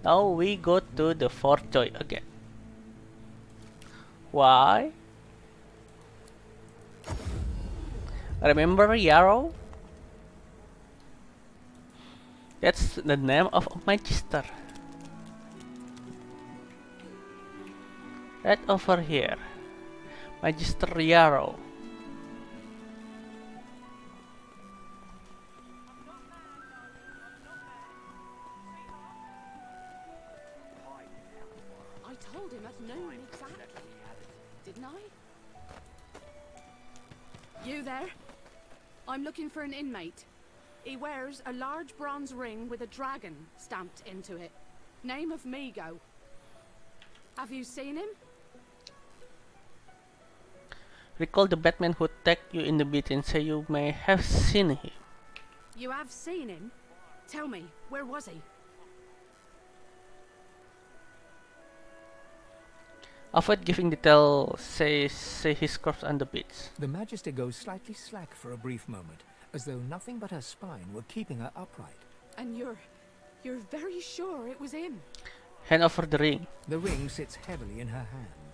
Speaker 1: Now we go to the fourth choice again. Why? Remember Yarrow? That's the name of a magister. Right over here. Magister Yarrow.
Speaker 7: I told him at noon exactly, didn't I? You there? I'm looking for an inmate. He wears a large bronze ring with a dragon stamped into it. Name of Migo. Have you seen him?
Speaker 1: Recall the Batman who attacked you in the beat and say you may have seen him.
Speaker 7: You have seen him? Tell me, where was he?
Speaker 1: Avoid giving detail, say his corpse on the beach.
Speaker 5: The Magister goes slightly slack for a brief moment, as though nothing but her spine were keeping her upright.
Speaker 7: And you're very sure it was him?
Speaker 1: Hand over the ring.
Speaker 5: The ring sits heavily in her hand.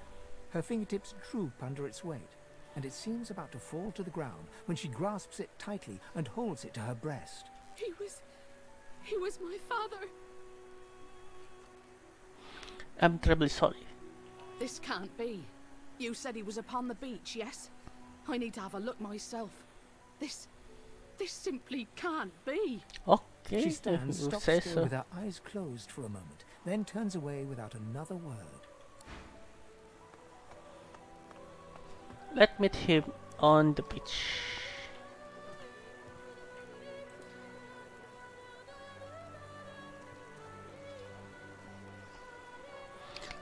Speaker 5: Her fingertips droop under its weight, and it seems about to fall to the ground when she grasps it tightly and holds it to her breast.
Speaker 7: He was my father.
Speaker 1: I'm terribly sorry.
Speaker 7: This can't be. You said he was upon the beach, yes? I need to have a look myself. This This simply can't be.
Speaker 1: Okay,
Speaker 5: She stands
Speaker 1: if you
Speaker 5: stock
Speaker 1: say
Speaker 5: still
Speaker 1: so.
Speaker 5: with her eyes closed for a moment, then turns away without another word.
Speaker 1: Let's meet him on the beach.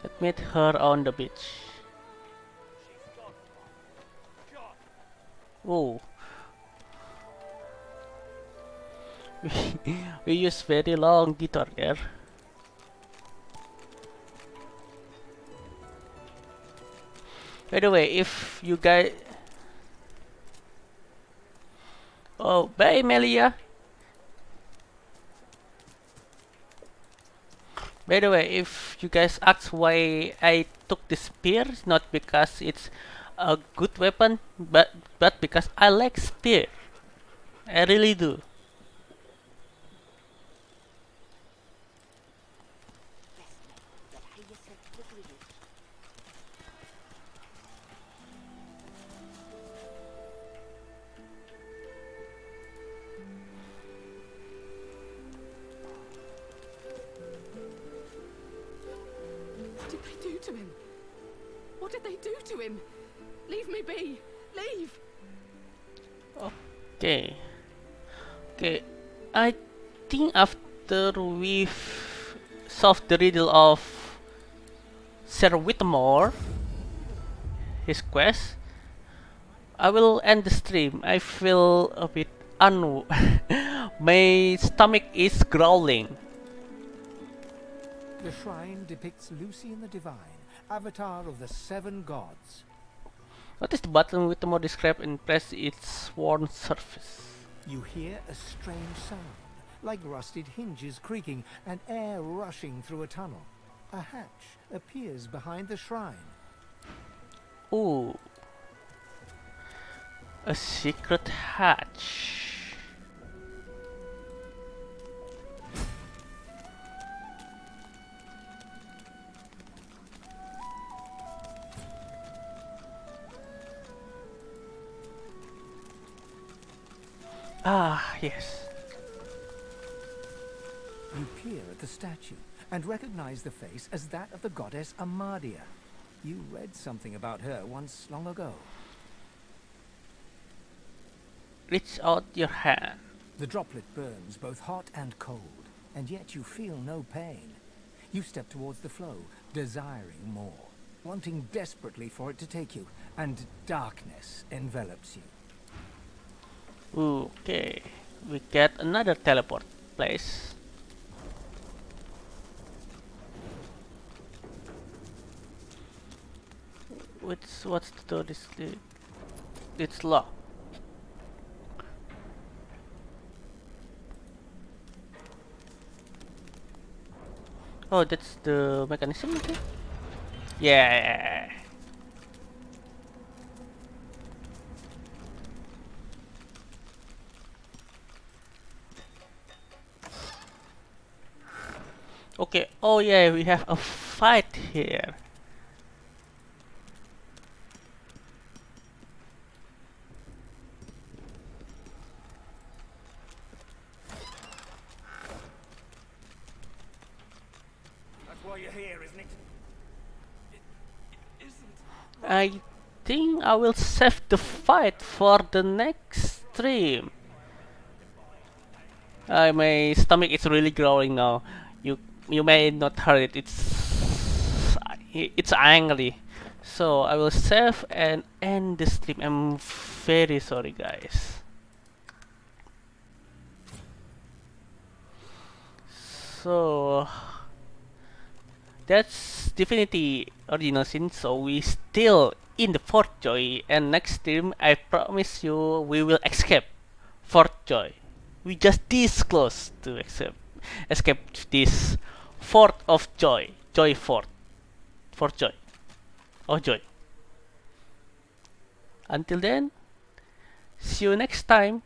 Speaker 1: Let's meet her on the beach. Oh, we use very long detour there. By the way, if you guys, oh, bye Melia. By the way, if you guys ask why I took the spear, it's not because it's a good weapon, but because I like spear. I really do.
Speaker 7: What did they do to him? What did they do to him? Leave me be. Leave.
Speaker 1: Okay. Okay. I think after we've solved the riddle of Sir Whitmore, his quest, I will end the stream. I feel a bit my stomach is growling.
Speaker 5: The shrine depicts Lucian the Divine, avatar of the 7 gods.
Speaker 1: Notice the button with the more describe and press its worn surface.
Speaker 5: You hear a strange sound, like rusted hinges creaking and air rushing through a tunnel. A hatch appears behind the shrine.
Speaker 1: Ooh. A secret hatch. Ah, yes.
Speaker 5: You peer at the statue and recognize the face as that of the goddess Amadia. You read something about her once long ago.
Speaker 1: Reach out your hand.
Speaker 5: The droplet burns both hot and cold, and yet you feel no pain. You step towards the flow, desiring more, wanting desperately for it to take you, and darkness envelops you.
Speaker 1: Okay, we get another teleport place. What's the door? It's locked. Oh, that's the mechanism, okay? Yeah. Okay, oh yeah, we have a fight here.
Speaker 6: That's why you're here, isn't it?
Speaker 17: It isn't.
Speaker 1: I think I will save the fight for the next stream. My stomach is really growling now. You may not heard it. It's angry. So I will save and end the stream. I'm very sorry, guys. So that's Divinity original sin. So we still in the fourth joy, and next stream I promise you we will escape fourth joy. We just this close to escape this fourth of joy, joy fourth joy, oh joy. Until then, see you next time.